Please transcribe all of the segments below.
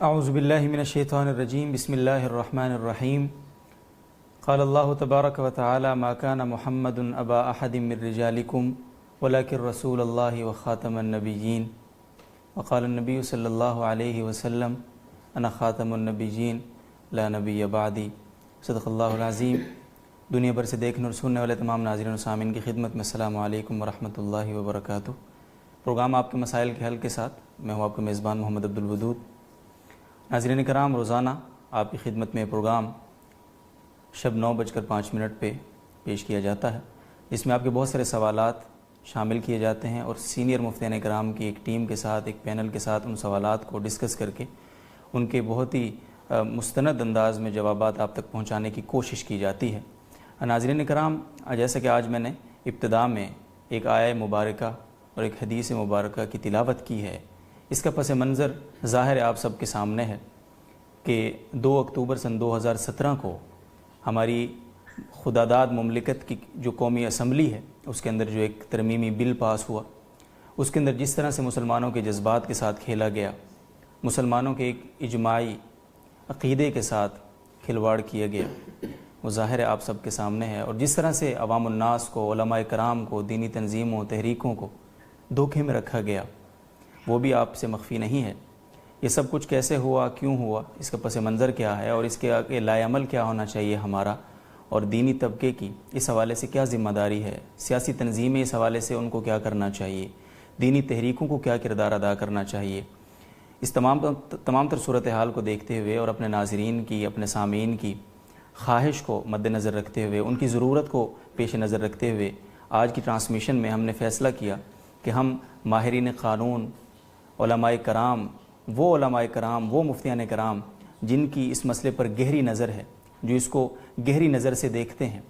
اعوذ باللہ من الشیطان الرجیم بسم اللہ الرحمن الرحیم قال اللہ تبارک و تعالی ما کان محمد ابا احد من رجالکم ولکن رسول اللہ وخاتم النبیین وقال النبی صلی اللہ علیہ وسلم انا خاتم النبیین لا نبی بعدی صدق اللہ العظیم۔ دنیا بھر سے دیکھنے اور سننے والے تمام ناظرین و سامعین کی خدمت میں السلام علیکم ورحمۃ اللہ وبرکاتہ۔ پروگرام آپ کے مسائل کے حل کے ساتھ میں ہوں آپ کا میزبان محمد عبدالودود۔ ناظرین کرام، روزانہ آپ کی خدمت میں پروگرام شب 9:05 پہ پیش کیا جاتا ہے، جس میں آپ کے بہت سارے سوالات شامل کیے جاتے ہیں اور سینئر مفتیان کرام کی ایک ٹیم کے ساتھ، ایک پینل کے ساتھ ان سوالات کو ڈسکس کر کے ان کے بہت ہی مستند انداز میں جوابات آپ تک پہنچانے کی کوشش کی جاتی ہے۔ ناظرین کرام، جیسا کہ آج میں نے ابتدا میں ایک آیہ مبارکہ اور ایک حدیث مبارکہ کی تلاوت کی ہے، اس کا پس منظر ظاہر آپ سب کے سامنے ہے کہ 2 اکتوبر سن 2017 کو ہماری خداداد مملکت کی جو قومی اسمبلی ہے، اس کے اندر جو ایک ترمیمی بل پاس ہوا، اس کے اندر جس طرح سے مسلمانوں کے جذبات کے ساتھ کھیلا گیا، مسلمانوں کے ایک اجماعی عقیدے کے ساتھ کھلواڑ کیا گیا، وہ ظاہر ہے آپ سب کے سامنے ہے۔ اور جس طرح سے عوام الناس کو، علماء کرام کو، دینی تنظیموں، تحریکوں کو دھوکے میں رکھا گیا، وہ بھی آپ سے مخفی نہیں ہے۔ یہ سب کچھ کیسے ہوا، کیوں ہوا، اس کا پس منظر کیا ہے اور اس کے آگے لائے عمل کیا ہونا چاہیے ہمارا، اور دینی طبقے کی اس حوالے سے کیا ذمہ داری ہے، سیاسی تنظیمیں اس حوالے سے ان کو کیا کرنا چاہیے، دینی تحریکوں کو کیا کردار ادا کرنا چاہیے، اس تمام تر صورتحال کو دیکھتے ہوئے اور اپنے ناظرین کی، اپنے سامعین کی خواہش کو مد نظر رکھتے ہوئے، ان کی ضرورت کو پیش نظر رکھتے ہوئے آج کی ٹرانسمیشن میں ہم نے فیصلہ کیا کہ ہم ماہرین قانون، علماء کرام، وہ مفتیان کرام جن کی اس مسئلے پر گہری نظر ہے، جو اس کو گہری نظر سے دیکھتے ہیں،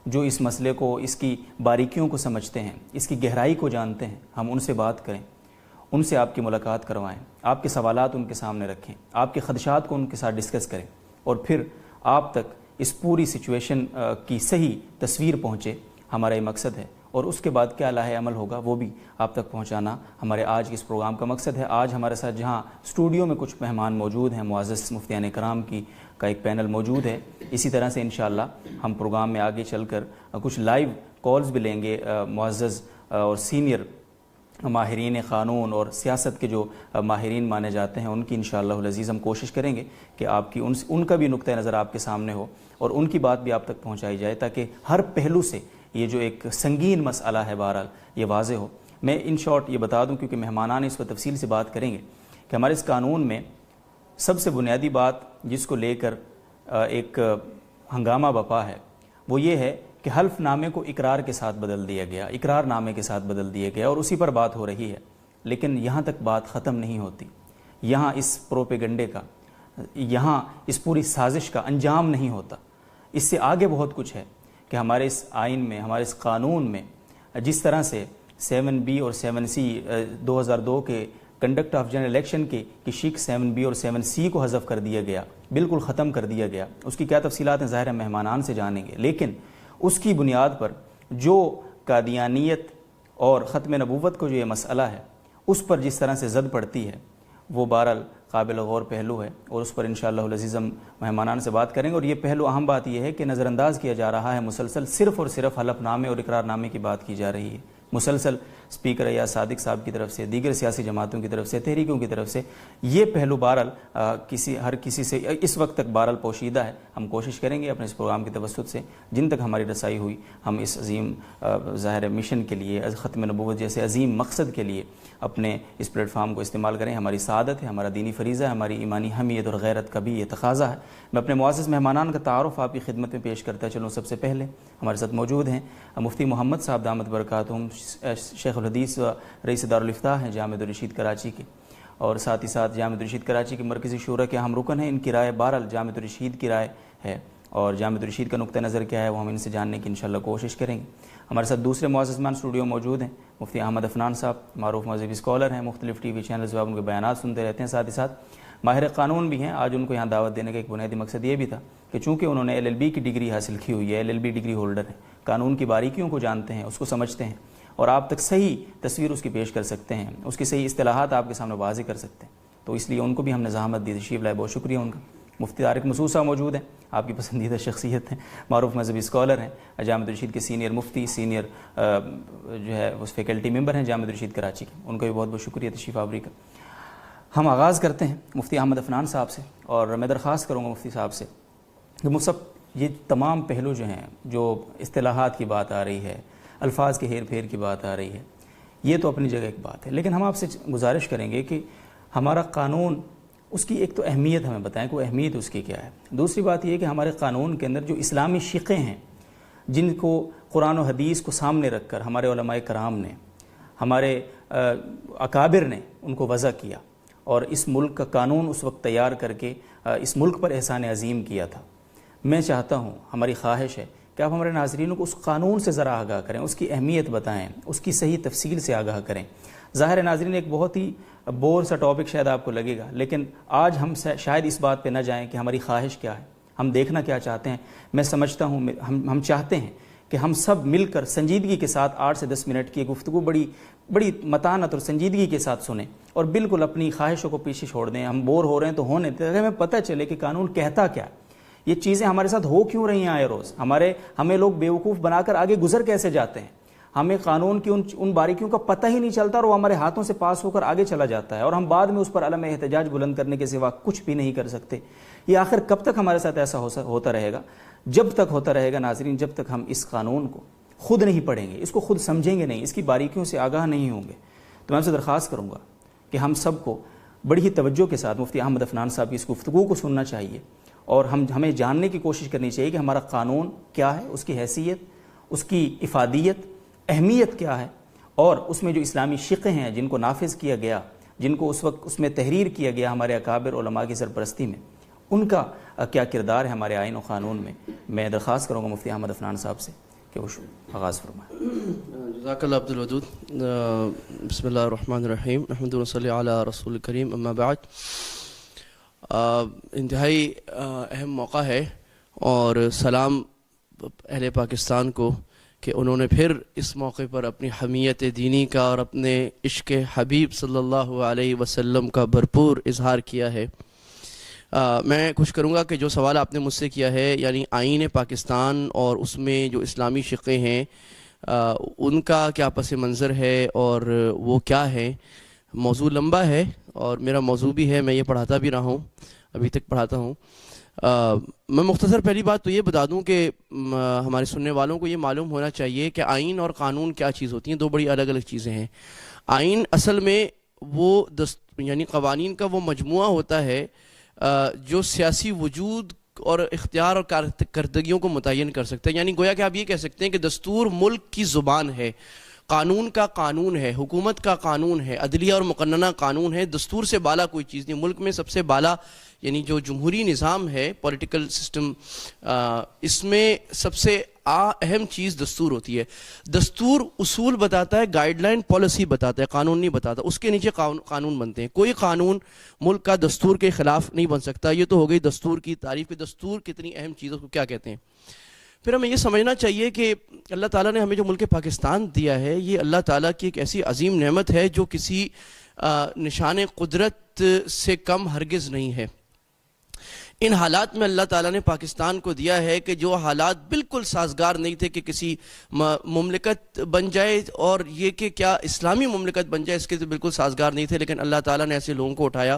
جو اس مسئلے کو، اس کی باریکیوں کو سمجھتے ہیں، اس کی گہرائی کو جانتے ہیں، ہم ان سے بات کریں، ان سے آپ کی ملاقات کروائیں، آپ کے سوالات ان کے سامنے رکھیں، آپ کے خدشات کو ان کے ساتھ ڈسکس کریں، اور پھر آپ تک اس پوری سچویشن کی صحیح تصویر پہنچے، ہمارا یہ مقصد ہے۔ اور اس کے بعد کیا لاہے عمل ہوگا وہ بھی آپ تک پہنچانا ہمارے آج کے اس پروگرام کا مقصد ہے۔ آج ہمارے ساتھ جہاں اسٹوڈیو میں کچھ مہمان موجود ہیں، معزز مفتیان کرام کا ایک پینل موجود ہے، اسی طرح سے انشاءاللہ ہم پروگرام میں آگے چل کر کچھ لائیو کالز بھی لیں گے۔ معزز اور سینئر ماہرین قانون اور سیاست کے جو ماہرین مانے جاتے ہیں، ان کی انشاءاللہ العزیز ہم کوشش کریں گے کہ آپ کی ان کا بھی نقطہ نظر آپ کے سامنے ہو اور ان کی بات بھی آپ تک پہنچائی جائے، تاکہ ہر پہلو سے یہ جو ایک سنگین مسئلہ ہے بہرحال یہ واضح ہو۔ میں ان شارٹ یہ بتا دوں، کیونکہ مہمانان اس پر تفصیل سے بات کریں گے، کہ ہمارے اس قانون میں سب سے بنیادی بات جس کو لے کر ایک ہنگامہ بپا ہے، وہ یہ ہے کہ حلف نامے کو اقرار کے ساتھ بدل دیا گیا، اقرار نامے کے ساتھ بدل دیا گیا، اور اسی پر بات ہو رہی ہے۔ لیکن یہاں تک بات ختم نہیں ہوتی، یہاں اس پروپیگنڈے کا، یہاں اس پوری سازش کا انجام نہیں ہوتا، اس سے آگے بہت کچھ ہے کہ ہمارے اس آئین میں، ہمارے اس قانون میں جس طرح سے 7B اور 7C 2002 کے کنڈکٹ آف جنرل الیکشن کی شک 7B اور 7C کو حذف کر دیا گیا، بالکل ختم کر دیا گیا، اس کی کیا تفصیلات ہیں ظاہر ہے مہمانان سے جانیں گے، لیکن اس کی بنیاد پر جو قادیانیت اور ختم نبوت کو جو یہ مسئلہ ہے، اس پر جس طرح سے زد پڑتی ہے، وہ بہرحال قابل غور پہلو ہے، اور اس پر انشاءاللہ العزیز ہم مہمانان سے بات کریں گے۔ اور یہ پہلو، اہم بات یہ ہے کہ نظر انداز کیا جا رہا ہے مسلسل، صرف اور صرف حلف نامے اور اقرار نامے کی بات کی جا رہی ہے، مسلسل اسپیکر یا صادق صاحب کی طرف سے، دیگر سیاسی جماعتوں کی طرف سے، تحریکوں کی طرف سے یہ پہلو بہرحال ہر کسی سے اس وقت تک بہرحال پوشیدہ ہے۔ ہم کوشش کریں گے اپنے اس پروگرام کی توسط سے جن تک ہماری رسائی ہوئی، ہم اس عظیم ظاہر مشن کے لیے، ختم نبوت جیسے عظیم مقصد کے لیے اپنے اس پلیٹ فارم کو استعمال کریں۔ ہماری سعادت ہے، ہمارا دینی فریضہ ہے، ہماری ایمانی حمیت اور غیرت کا بھی یہ تقاضا ہے۔ میں اپنے معزز مہمانان کا تعارف آپ کی خدمت میں پیش کرتا چلوں۔ سب سے پہلے ہمارے ساتھ موجود ہیں مفتی محمد صاحب دامت برکاتہم، شیخ الحدیث و رئیس دارالفتاح ہیں جامعۃ الرشید کراچی کے، اور ساتھ ہی ساتھ جامعۃ الرشید کراچی کے مرکزی شورا کے اہم رکن ہیں۔ ان کی رائے بہرحال جامعۃ الرشید کی رائے ہے، اور جامعۃ الرشید کا نقطہ نظر کیا ہے وہ ہم ان سے جاننے کی انشاءاللہ کوشش کریں گے۔ ہمارے ساتھ دوسرے معزز مہمان اسٹوڈیو موجود ہیں، مفتی احمد عفنان صاحب، معروف مذہبی اسکالر ہیں، مختلف ٹی وی چینلز پر آپ ان کے بیانات سنتے رہتے ہیں، ساتھ ہی ساتھ ماہر قانون بھی ہیں۔ آج ان کو یہاں دعوت دینے کا ایک بنیادی مقصد یہ بھی تھا کہ چونکہ انہوں نے LLB کی ڈگری حاصل کی ہوئی ہے، LLB ڈگری ہولڈر ہیں، قانون کی باریکیوں کو جانتے ہیں، اس کو سمجھتے ہیں، اور آپ تک صحیح تصویر اس کی پیش کر سکتے ہیں، اس کی صحیح اصطلاحات آپ کے سامنے واضح کر سکتے ہیں۔ تو اس لیے ان کو بھی ہم نے زحمت دی، تشریف لائے، بہت شکریہ ان کا۔ مفتی طارق مسعود صاحب موجود ہیں، آپ کی پسندیدہ شخصیت ہیں، معروف مذہبی اسکالر ہیں، جامعہ رشید کے سینئر مفتی، سینئر جو ہے اس فیکلٹی ممبر ہیں جامعہ رشید کراچی کے، ان کا بھی بہت بہت شکریہ تشریف آوری کا۔ ہم آغاز کرتے ہیں مفتی احمد عفنان صاحب سے، اور میں درخواست کروں گا مفتی صاحب سے کہ یہ تمام پہلو جو ہیں، جو اصطلاحات کی بات آ رہی ہے، الفاظ کے ہیر پھیر کی بات آ رہی ہے، یہ تو اپنی جگہ ایک بات ہے، لیکن ہم آپ سے گزارش کریں گے کہ ہمارا قانون، اس کی ایک تو اہمیت ہمیں بتائیں کہ وہ اہمیت اس کی کیا ہے۔ دوسری بات یہ ہے کہ ہمارے قانون کے اندر جو اسلامی شقیں ہیں، جن کو قرآن و حدیث کو سامنے رکھ کر ہمارے علماء کرام نے، ہمارے اکابر نے ان کو وضع کیا، اور اس ملک کا قانون اس وقت تیار کر کے اس ملک پر احسان عظیم کیا تھا۔ میں چاہتا ہوں، ہماری خواہش ہے کہ آپ ہمارے ناظرین کو اس قانون سے ذرا آگاہ کریں، اس کی اہمیت بتائیں، اس کی صحیح تفصیل سے آگاہ کریں۔ ظاہر ہے ناظرین، ایک بہت ہی بور سا ٹاپک شاید آپ کو لگے گا، لیکن آج ہم شاید اس بات پہ نہ جائیں کہ ہماری خواہش کیا ہے، ہم دیکھنا کیا چاہتے ہیں۔ میں سمجھتا ہوں ہم چاہتے ہیں کہ ہم سب مل کر سنجیدگی کے ساتھ 8 سے 10 منٹ کی گفتگو بڑی متانت اور سنجیدگی کے ساتھ سنیں، اور بالکل اپنی خواہشوں کو پیچھے چھوڑ دیں۔ ہم بور ہو رہے ہیں تو ہونے دیں، تاکہ ہمیں پتہ چلے کہ قانون کہتا کیا ہے، یہ چیزیں ہمارے ساتھ ہو کیوں رہی ہیں آئے روز، ہمیں لوگ بیوقوف بنا کر آگے گزر کیسے جاتے ہیں، ہمیں قانون کی ان باریکیوں کا پتہ ہی نہیں چلتا، اور وہ ہمارے ہاتھوں سے پاس ہو کر آگے چلا جاتا ہے، اور ہم بعد میں اس پر علم احتجاج بلند کرنے کے سوا کچھ بھی نہیں کر سکتے۔ یہ آخر کب تک ہمارے ساتھ ایسا ہوتا رہے گا؟ جب تک ہوتا رہے گا ناظرین، جب تک ہم اس قانون کو خود نہیں پڑھیں گے، اس کو خود سمجھیں گے نہیں، اس کی باریکیوں سے آگاہ نہیں ہوں گے۔ تو میں آپ سے درخواست کروں گا کہ ہم سب کو بڑی ہی توجہ کے ساتھ مفتی احمد عفنان صاحب کی اس گفتگو کو سننا چاہیے، اور ہمیں جاننے کی کوشش کرنی چاہیے کہ ہمارا قانون کیا ہے، اس کی حیثیت، اس کی افادیت، اہمیت کیا ہے، اور اس میں جو اسلامی شقیں ہیں جن کو نافذ کیا گیا، جن کو اس وقت اس میں تحریر کیا گیا ہمارے اکابر علماء کی سرپرستی میں، ان کا کیا کردار ہے ہمارے آئین و قانون میں۔ میں درخواست کروں گا مفتی احمد عفنان صاحب سے کہ وہ آغاز فرمائیں۔ جزاک اللہ عبدالودود۔ بسم اللہ الرحمن الرحیم، نحمد و صلی علی رسول کریم، اما بعد۔ انتہائی اہم موقع ہے، اور سلام اہل پاکستان کو کہ انہوں نے پھر اس موقع پر اپنی حمیت دینی کا اور اپنے عشق حبیب صلی اللہ علیہ وسلم کا بھرپور اظہار کیا ہے۔ میں خوش کروں گا کہ جو سوال آپ نے مجھ سے کیا ہے، یعنی آئین پاکستان اور اس میں جو اسلامی شقیں ہیں ان کا کیا پس منظر ہے اور وہ کیا ہے۔ موضوع لمبا ہے اور میرا موضوع بھی ہے، میں یہ پڑھاتا بھی رہا ہوں، ابھی تک پڑھاتا ہوں۔ میں مختصر پہلی بات تو یہ بتا دوں کہ ہمارے سننے والوں کو یہ معلوم ہونا چاہیے کہ آئین اور قانون کیا چیز ہوتی ہیں، دو بڑی الگ الگ چیزیں ہیں۔ آئین اصل میں وہ یعنی قوانین کا وہ مجموعہ ہوتا ہے جو سیاسی وجود اور اختیار اور کارکردگیوں کو متعین کر سکتا ہے۔ یعنی گویا کہ آپ یہ کہہ سکتے ہیں کہ دستور ملک کی زبان ہے، قانون کا قانون ہے، حکومت کا قانون ہے، عدلیہ اور مقننہ قانون ہے، دستور سے بالا کوئی چیز نہیں۔ ملک میں سب سے بالا یعنی جو جمہوری نظام ہے، پولیٹیکل سسٹم، اس میں سب سے اہم چیز دستور ہوتی ہے۔ دستور اصول بتاتا ہے، گائیڈ لائن پالیسی بتاتا ہے، قانون نہیں بتاتا، اس کے نیچے قانون بنتے ہیں۔ کوئی قانون ملک کا دستور کے خلاف نہیں بن سکتا۔ یہ تو ہو گئی دستور کی تعریف کہ دستور کتنی اہم چیز ہے، اس کو کیا کہتے ہیں۔ پھر ہمیں یہ سمجھنا چاہیے کہ اللہ تعالیٰ نے ہمیں جو ملک پاکستان دیا ہے، یہ اللہ تعالیٰ کی ایک ایسی عظیم نعمت ہے جو کسی نشان قدرت سے کم ہرگز نہیں ہے۔ ان حالات میں اللہ تعالیٰ نے پاکستان کو دیا ہے کہ جو حالات بالکل سازگار نہیں تھے کہ کسی مملکت بن جائے، اور یہ کہ کیا اسلامی مملکت بن جائے، اس کے تو بالکل سازگار نہیں تھے، لیکن اللہ تعالیٰ نے ایسے لوگوں کو اٹھایا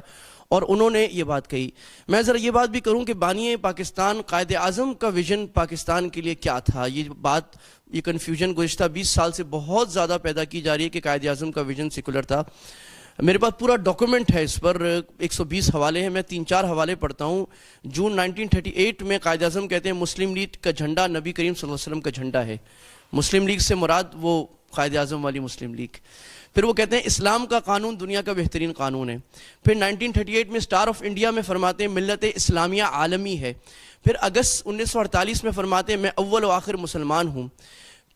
اور انہوں نے یہ بات کہی۔ میں ذرا یہ بات بھی کروں کہ بانی پاکستان قائد اعظم کا ویژن پاکستان کے لیے کیا تھا۔ یہ کنفیوژن گزشتہ 20 سال سے بہت زیادہ پیدا کی جا رہی ہے کہ قائد اعظم کا ویژن سیکولر تھا۔ میرے پاس پورا ڈاکومنٹ ہے، اس پر 120 حوالے ہیں، میں 3-4 حوالے پڑھتا ہوں۔ جون 1938 میں قائد اعظم کہتے ہیں مسلم لیگ کا جھنڈا نبی کریم صلی اللہ علیہ وسلم کا جھنڈا ہے۔ مسلم لیگ سے مراد وہ قائد اعظم والی مسلم لیگ۔ پھر وہ کہتے ہیں اسلام کا قانون دنیا کا بہترین قانون ہے۔ پھر 1938 میں اسٹار آف انڈیا میں فرماتے ہیں ملت اسلامیہ عالمی ہے۔ پھر اگست 1948 میں فرماتے ہیں میں اول و آخر مسلمان ہوں۔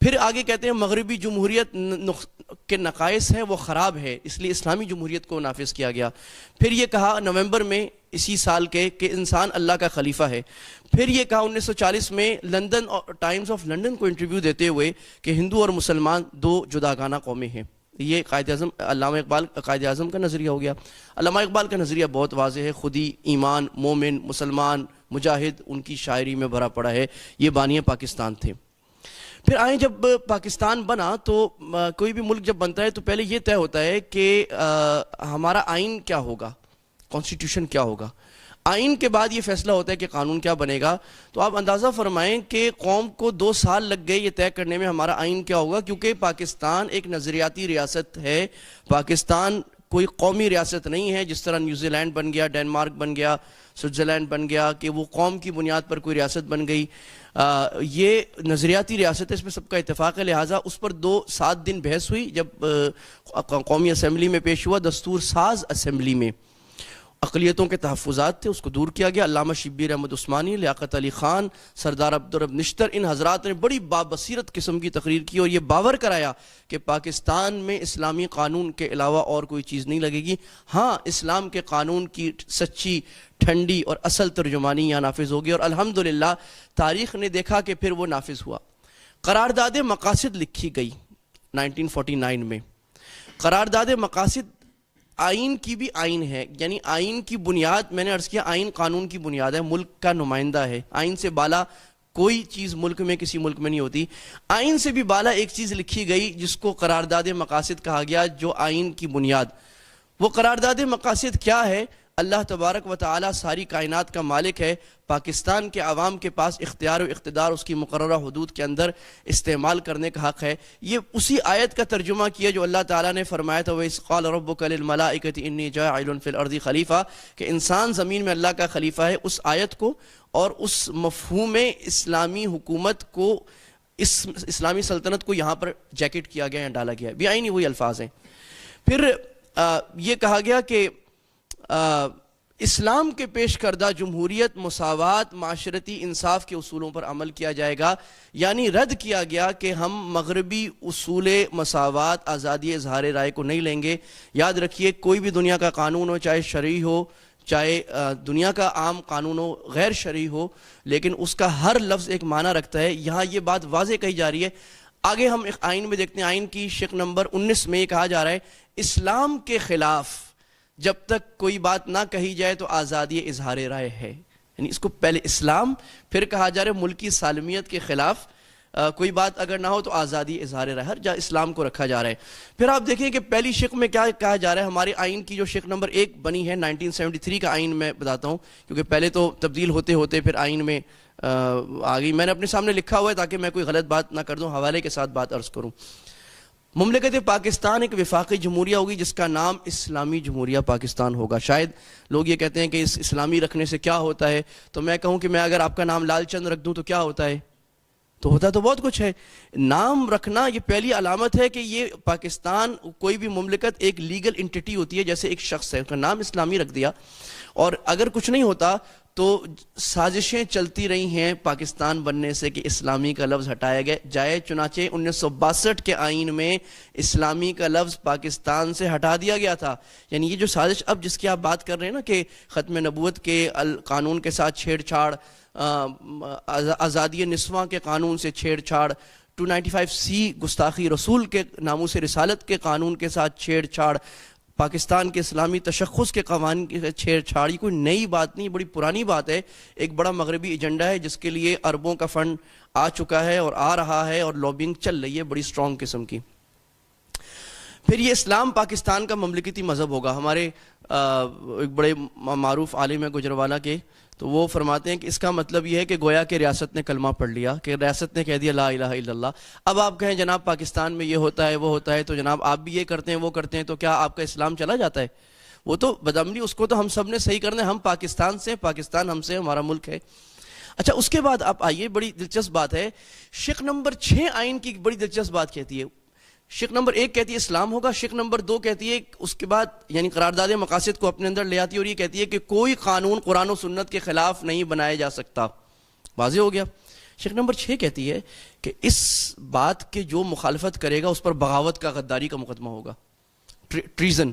پھر آگے کہتے ہیں مغربی جمہوریت کے نقائص ہیں وہ خراب ہے، اس لیے اسلامی جمہوریت کو نافذ کیا گیا۔ پھر یہ کہا نومبر میں اسی سال کے کہ انسان اللہ کا خلیفہ ہے۔ پھر یہ کہا 1940 میں لندن ٹائمز آف لندن کو انٹرویو دیتے ہوئے کہ ہندو اور مسلمان دو جداگانہ قومیں ہیں۔ یہ قائد اعظم علامہ اقبال قائد اعظم کا نظریہ ہو گیا. علامہ اقبال کا نظریہ بہت واضح ہے، خودی ایمان، مومن، مسلمان، مجاہد ان کی شاعری میں بھرا پڑا ہے. یہ بانی پاکستان تھے. پھر آئیں جب پاکستان بنا تو کوئی بھی ملک جب بنتا ہے تو پہلے یہ طے ہوتا ہے کہ ہمارا آئین کیا ہوگا، کانسٹیٹیوشن کیا ہوگا. آئین کے بعد یہ فیصلہ ہوتا ہے کہ قانون کیا بنے گا. تو آپ اندازہ فرمائیں کہ قوم کو 2 سال لگ گئے یہ طے کرنے میں ہمارا آئین کیا ہوگا، کیونکہ پاکستان ایک نظریاتی ریاست ہے. پاکستان کوئی قومی ریاست نہیں ہے جس طرح نیوزی لینڈ بن گیا، ڈینمارک بن گیا، سوئٹزرلینڈ بن گیا کہ وہ قوم کی بنیاد پر کوئی ریاست بن گئی. یہ نظریاتی ریاست ہے، اس میں سب کا اتفاق ہے. لہٰذا اس پر 7 دن بحث ہوئی جب قومی اسمبلی میں پیش ہوا. دستور ساز اسمبلی میں اقلیتوں کے تحفظات تھے، اس کو دور کیا گیا. علامہ شبیر احمد عثمانی، لیاقت علی خان، سردار عبدالرب نشتر، ان حضرات نے بڑی بابصیرت قسم کی تقریر کی اور یہ باور کرایا کہ پاکستان میں اسلامی قانون کے علاوہ اور کوئی چیز نہیں لگے گی. ہاں، اسلام کے قانون کی سچی، ٹھنڈی اور اصل ترجمانی یہاں نافذ ہوگی، اور الحمدللہ تاریخ نے دیکھا کہ پھر وہ نافذ ہوا. قرارداد مقاصد لکھی گئی 1949 میں. قرارداد مقاصد آئین کی بھی آئین ہے، یعنی آئین کی بنیاد، میں نے عرض کیا آئین قانون کی بنیاد ہے، ملک کا نمائندہ ہے. آئین سے بالا کوئی چیز ملک میں کسی ملک میں نہیں ہوتی. آئین سے بھی بالا ایک چیز لکھی گئی جس کو قرارداد مقاصد کہا گیا، جو آئین کی بنیاد. وہ قرارداد مقاصد کیا ہے؟ اللہ تبارک و تعالی ساری کائنات کا مالک ہے. پاکستان کے عوام کے پاس اختیار و اقتدار اس کی مقررہ حدود کے اندر استعمال کرنے کا حق ہے. یہ اسی آیت کا ترجمہ کیا جو اللہ تعالیٰ نے فرمایا تھا وَإِذْ قَالَ رَبُّكَ لِلْمَلَائِكَةِ إِنِّي جَاعِلٌ فِي الْأَرْضِ خلیفہ، کہ انسان زمین میں اللہ کا خلیفہ ہے. اس آیت کو اور اس مفہوم اسلامی حکومت کو، اس اسلامی سلطنت کو یہاں پر جیکٹ کیا گیا یا ڈالا گیا. بھی آئین وہی الفاظ ہیں. پھر یہ کہا گیا کہ اسلام کے پیش کردہ جمہوریت، مساوات، معاشرتی انصاف کے اصولوں پر عمل کیا جائے گا. یعنی رد کیا گیا کہ ہم مغربی اصول مساوات، آزادی اظہار رائے کو نہیں لیں گے. یاد رکھیے کوئی بھی دنیا کا قانون ہو، چاہے شرعی ہو، چاہے دنیا کا عام قانون ہو، غیر شرعی ہو، لیکن اس کا ہر لفظ ایک معنی رکھتا ہے. یہاں یہ بات واضح کہی جا رہی ہے. آگے ہم آئین میں دیکھتے ہیں، آئین کی شق نمبر 19 میں یہ کہا جا رہا ہے اسلام کے خلاف جب تک کوئی بات نہ کہی جائے تو آزادی اظہار رائے ہے. یعنی اس کو پہلے اسلام، پھر کہا جا رہا ہے ملکی سالمیت کے خلاف کوئی بات اگر نہ ہو تو آزادی اظہار رائے، ہر جا اسلام کو رکھا جا رہا ہے. پھر آپ دیکھیں کہ پہلی شق میں کیا کہا جا رہا ہے. ہمارے آئین کی جو شق نمبر 1 بنی ہے 1973 کا آئین میں بتاتا ہوں، کیونکہ پہلے تو تبدیل ہوتے ہوتے پھر آئین میں آ گئی. میں نے اپنے سامنے لکھا ہوا ہے تاکہ میں کوئی غلط بات نہ کر دوں، حوالے کے ساتھ بات عرض کروں. مملکت پاکستان ایک وفاقی جمہوریہ ہوگی جس کا نام اسلامی جمہوریہ پاکستان ہوگا. شاید لوگ یہ کہتے ہیں کہ اس اسلامی رکھنے سے کیا ہوتا ہے، تو میں کہوں کہ میں اگر آپ کا نام لال چند رکھ دوں تو کیا ہوتا ہے؟ تو ہوتا تو بہت کچھ ہے. نام رکھنا یہ پہلی علامت ہے کہ یہ پاکستان، کوئی بھی مملکت ایک لیگل انٹیٹی ہوتی ہے، جیسے ایک شخص ہے، اس کا نام اسلامی رکھ دیا. اور اگر کچھ نہیں ہوتا تو سازشیں چلتی رہی ہیں پاکستان بننے سے کہ اسلامی کا لفظ ہٹایا جائے. چنانچہ 1962 کے آئین میں اسلامی کا لفظ پاکستان سے ہٹا دیا گیا تھا. یعنی یہ جو سازش اب جس کی آپ بات کر رہے ہیں نا کہ ختم نبوت کے قانون کے ساتھ چھیڑ چھاڑ، آزادی نسواں کے قانون سے چھیڑ چھاڑ، 295C گستاخی رسول کے ناموس رسالت کے قانون کے ساتھ چھیڑ چھاڑ، پاکستان کے اسلامی تشخص کے قوانین کی چھیڑ چھاڑ، یہ کوئی نئی بات نہیں، بڑی پرانی بات ہے. ایک بڑا مغربی ایجنڈا ہے جس کے لیے اربوں کا فنڈ آ چکا ہے اور آ رہا ہے اور لابنگ چل رہی ہے بڑی سٹرونگ قسم کی. پھر یہ اسلام پاکستان کا مملکتی مذہب ہوگا. ہمارے ایک بڑے معروف عالم ہیں گجروالا کے، تو وہ فرماتے ہیں کہ اس کا مطلب یہ ہے کہ گویا کہ ریاست نے کلمہ پڑھ لیا، کہ ریاست نے کہہ دیا لا الہ الا اللہ. اب آپ کہیں جناب پاکستان میں یہ ہوتا ہے وہ ہوتا ہے، تو جناب آپ بھی یہ کرتے ہیں وہ کرتے ہیں، تو کیا آپ کا اسلام چلا جاتا ہے؟ وہ تو بدعملی، اس کو تو ہم سب نے صحیح کرنا ہے. ہم پاکستان سے، پاکستان ہم سے، ہمارا ملک ہے. اچھا، اس کے بعد آپ آئیے، بڑی دلچسپ بات ہے. شق نمبر 6 آئین کی بڑی دلچسپ بات کہتی ہے. شق نمبر 1 کہتی ہے اسلام ہوگا، شق نمبر 2 کہتی ہے اس کے بعد یعنی قرارداد مقاصد کو اپنے اندر لے آتی ہے اور یہ کہتی ہے کہ کوئی قانون قرآن و سنت کے خلاف نہیں بنایا جا سکتا. واضح ہو گیا. شق نمبر 6 کہتی ہے کہ اس بات کے جو مخالفت کرے گا اس پر بغاوت کا، غداری کا مقدمہ ہوگا، ٹریزن.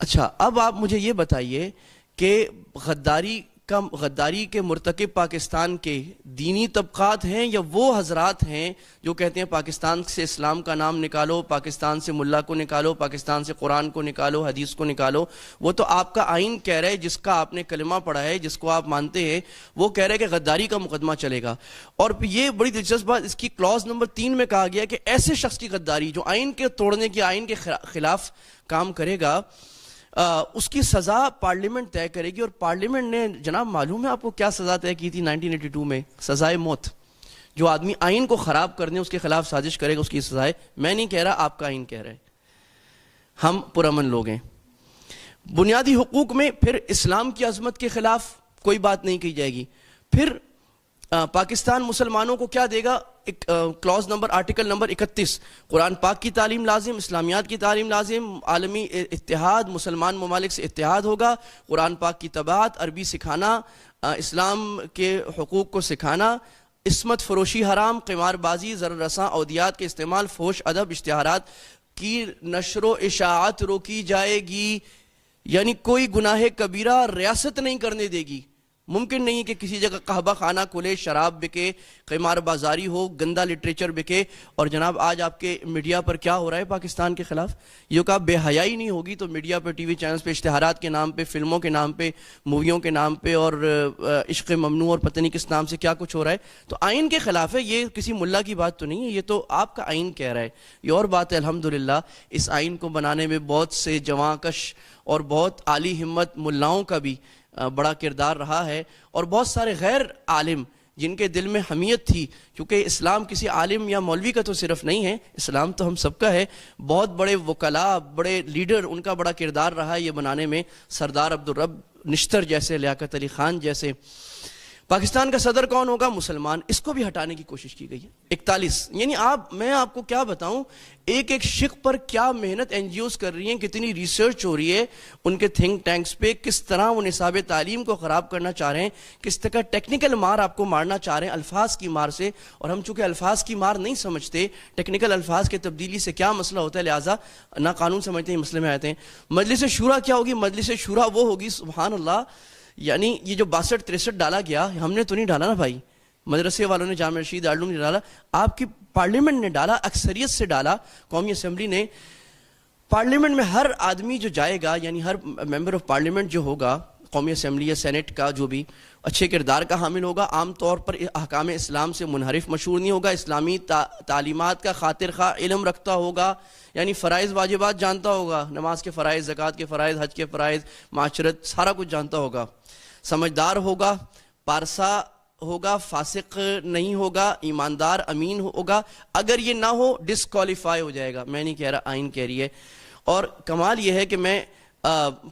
اچھا، اب آپ مجھے یہ بتائیے کہ غداری کا غداری کے مرتکب پاکستان کے دینی طبقات ہیں یا وہ حضرات ہیں جو کہتے ہیں پاکستان سے اسلام کا نام نکالو، پاکستان سے ملا کو نکالو، پاکستان سے قرآن کو نکالو، حدیث کو نکالو؟ وہ تو آپ کا آئین کہہ رہا ہے، جس کا آپ نے کلمہ پڑھا ہے، جس کو آپ مانتے ہیں، وہ کہہ رہے کہ غداری کا مقدمہ چلے گا۔ اور یہ بڑی دلچسپ بات، اس کی کلوز نمبر 3 میں کہا گیا کہ ایسے شخص کی غداری جو آئین کے توڑنے کی، آئین کے خلاف کام کرے گا، اس کی سزا پارلیمنٹ طے کرے گی۔ اور پارلیمنٹ نے جناب معلوم ہے آپ کو کیا سزا طے کی تھی 1982 میں؟ سزائے موت۔ جو آدمی آئین کو خراب کرنے اس کے خلاف سازش کرے گا اس کی سزائے، میں نہیں کہہ رہا، آپ کا آئین کہہ رہا ہے۔ ہم پرامن لوگ ہیں۔ بنیادی حقوق میں پھر اسلام کی عظمت کے خلاف کوئی بات نہیں کی جائے گی۔ پھر پاکستان مسلمانوں کو کیا دے گا؟ کلوز نمبر آرٹیکل نمبر 31، قرآن پاک کی تعلیم لازم، اسلامیات کی تعلیم لازم، عالمی اتحاد، مسلمان ممالک سے اتحاد ہوگا، قرآن پاک کی طباعت، عربی سکھانا، اسلام کے حقوق کو سکھانا، عصمت فروشی حرام، قمار بازی، ضرر رساں اودیات کے استعمال، فحش ادب، اشتہارات کی نشر و اشاعت روکی جائے گی۔ یعنی کوئی گناہ کبیرہ ریاست نہیں کرنے دے گی۔ ممکن نہیں کہ کسی جگہ قہوہ خانہ کھلے، شراب بکے، قمار بازاری ہو، گندا لٹریچر بکے۔ اور جناب آج آپ کے میڈیا پر کیا ہو رہا ہے پاکستان کے خلاف؟ یہ کہا بے حیائی نہیں ہوگی تو میڈیا پہ، ٹی وی چینلز پہ اشتہارات کے نام پہ، فلموں کے نام پہ، موویوں کے نام پہ، اور عشق ممنوع اور پتہ نہیں کس نام سے کیا کچھ ہو رہا ہے۔ تو آئین کے خلاف ہے، یہ کسی ملا کی بات تو نہیں ہے، یہ تو آپ کا آئین کہہ رہا ہے۔ یہ اور بات ہے، الحمدللہ اس آئین کو بنانے میں بہت سے جواں کش اور بہت عالی ہمت ملاؤں کا بھی بڑا کردار رہا ہے، اور بہت سارے غیر عالم جن کے دل میں حمیت تھی، کیونکہ اسلام کسی عالم یا مولوی کا تو صرف نہیں ہے، اسلام تو ہم سب کا ہے۔ بہت بڑے وکلاء، بڑے لیڈر، ان کا بڑا کردار رہا ہے یہ بنانے میں، سردار عبدالرب نشتر جیسے، لیاقت علی خان جیسے۔ پاکستان کا صدر کون ہوگا؟ مسلمان۔ اس کو بھی ہٹانے کی کوشش کی گئی ہے۔ 41، یعنی میں آپ کو کیا بتاؤں، ایک ایک شق پر کیا محنت این جی اوز کر رہی ہیں، کتنی ریسرچ ہو رہی ہے ان کے تھنک ٹینکس پہ، کس طرح وہ نصاب تعلیم کو خراب کرنا چاہ رہے ہیں، کس طرح ٹیکنیکل مار آپ کو مارنا چاہ رہے ہیں الفاظ کی مار سے۔ اور ہم چونکہ الفاظ کی مار نہیں سمجھتے، ٹیکنیکل الفاظ کے تبدیلی سے کیا مسئلہ ہوتا ہے، لہٰذا نہ قانون سمجھتے ہیں، مسئلے میں آتے ہیں۔ مجلس شورا کیا ہوگی؟ مجلس شورا وہ ہوگی، سبحان اللہ، یعنی یہ جو 62-63 ڈالا گیا، ہم نے تو نہیں ڈالا نا بھائی، مدرسے والوں نے، جامعہ رشید دارالعلوم نے ڈالا، آپ کی پارلیمنٹ نے ڈالا، اکثریت سے ڈالا، قومی اسمبلی نے۔ پارلیمنٹ میں ہر آدمی جو جائے گا، یعنی ہر ممبر آف پارلیمنٹ جو ہوگا قومی اسمبلی یا سینٹ کا، جو بھی اچھے کردار کا حامل ہوگا، عام طور پر احکام اسلام سے منحرف مشہور نہیں ہوگا، اسلامی تعلیمات کا خاطر خواہ علم رکھتا ہوگا، یعنی فرائض واجبات جانتا ہوگا، نماز کے فرائض، زکوٰۃ کے فرائض، حج کے فرائض، معاشرت، سارا کچھ جانتا ہوگا، سمجھدار ہوگا، پارسا ہوگا، فاسق نہیں ہوگا، ایماندار، امین ہوگا۔ اگر یہ نہ ہو ڈسکوالیفائی ہو جائے گا۔ میں نہیں کہہ رہا، آئین کہہ رہی ہے۔ اور کمال یہ ہے کہ میں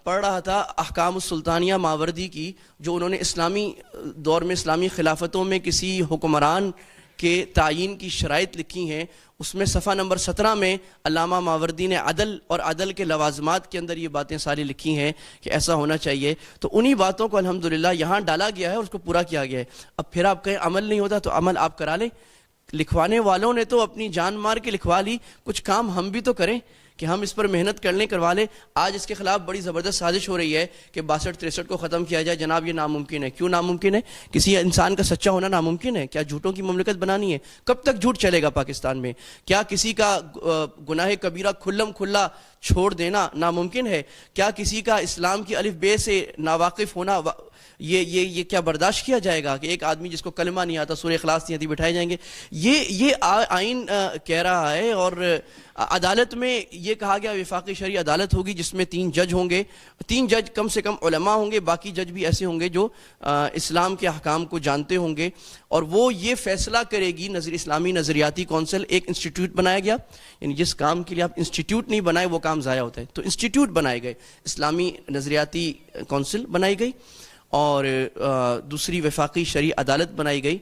پڑھ رہا تھا احکام السلطانیہ ماوردی کی، جو انہوں نے اسلامی دور میں، اسلامی خلافتوں میں کسی حکمران کے تعین کی شرائط لکھی ہیں، اس میں صفحہ نمبر 17 میں علامہ ماوردی نے عدل اور عدل کے لوازمات کے اندر یہ باتیں ساری لکھی ہیں کہ ایسا ہونا چاہیے۔ تو انہی باتوں کو الحمدللہ یہاں ڈالا گیا ہے اور اس کو پورا کیا گیا ہے۔ اب پھر آپ کہیں عمل نہیں ہوتا، تو عمل آپ کرا لیں۔ لکھوانے والوں نے تو اپنی جان مار کے لکھوا لی، کچھ کام ہم بھی تو کریں کہ ہم اس پر محنت کر لیں، کروا لیں۔ آج اس کے خلاف بڑی زبردست سازش ہو رہی ہے کہ 62-63 کو ختم کیا جائے۔ جناب یہ ناممکن ہے۔ کیوں ناممکن ہے؟ کسی انسان کا سچا ہونا ناممکن ہے؟ کیا جھوٹوں کی مملکت بنانی ہے؟ کب تک جھوٹ چلے گا پاکستان میں؟ کیا کسی کا گناہ کبیرہ کھلم کھلا چھوڑ دینا ناممکن ہے؟ کیا کسی کا اسلام کی الف بے سے ناواقف ہونا یہ کیا برداشت کیا جائے گا کہ ایک آدمی جس کو کلمہ نہیں آتا، سورہ اخلاص نہیں آتی، بٹھائے جائیں گے؟ یہ آئین کہہ رہا ہے۔ اور عدالت میں یہ کہا گیا وفاقی شرعی عدالت ہوگی جس میں 3 جج ہوں گے، 3 جج کم سے کم علماء ہوں گے، باقی جج بھی ایسے ہوں گے جو اسلام کے احکام کو جانتے ہوں گے، اور وہ یہ فیصلہ کرے گی۔ اسلامی نظریاتی کونسل ایک انسٹیٹیوٹ بنایا گیا، یعنی جس کام کے لیے آپ انسٹیٹیوٹ نہیں بنائے وہ کام ضائع ہوتا ہے، تو انسٹیٹیوٹ بنائے گئے، اسلامی نظریاتی کونسل بنائی گئی، اور دوسری وفاقی شرعی عدالت بنائی گئی۔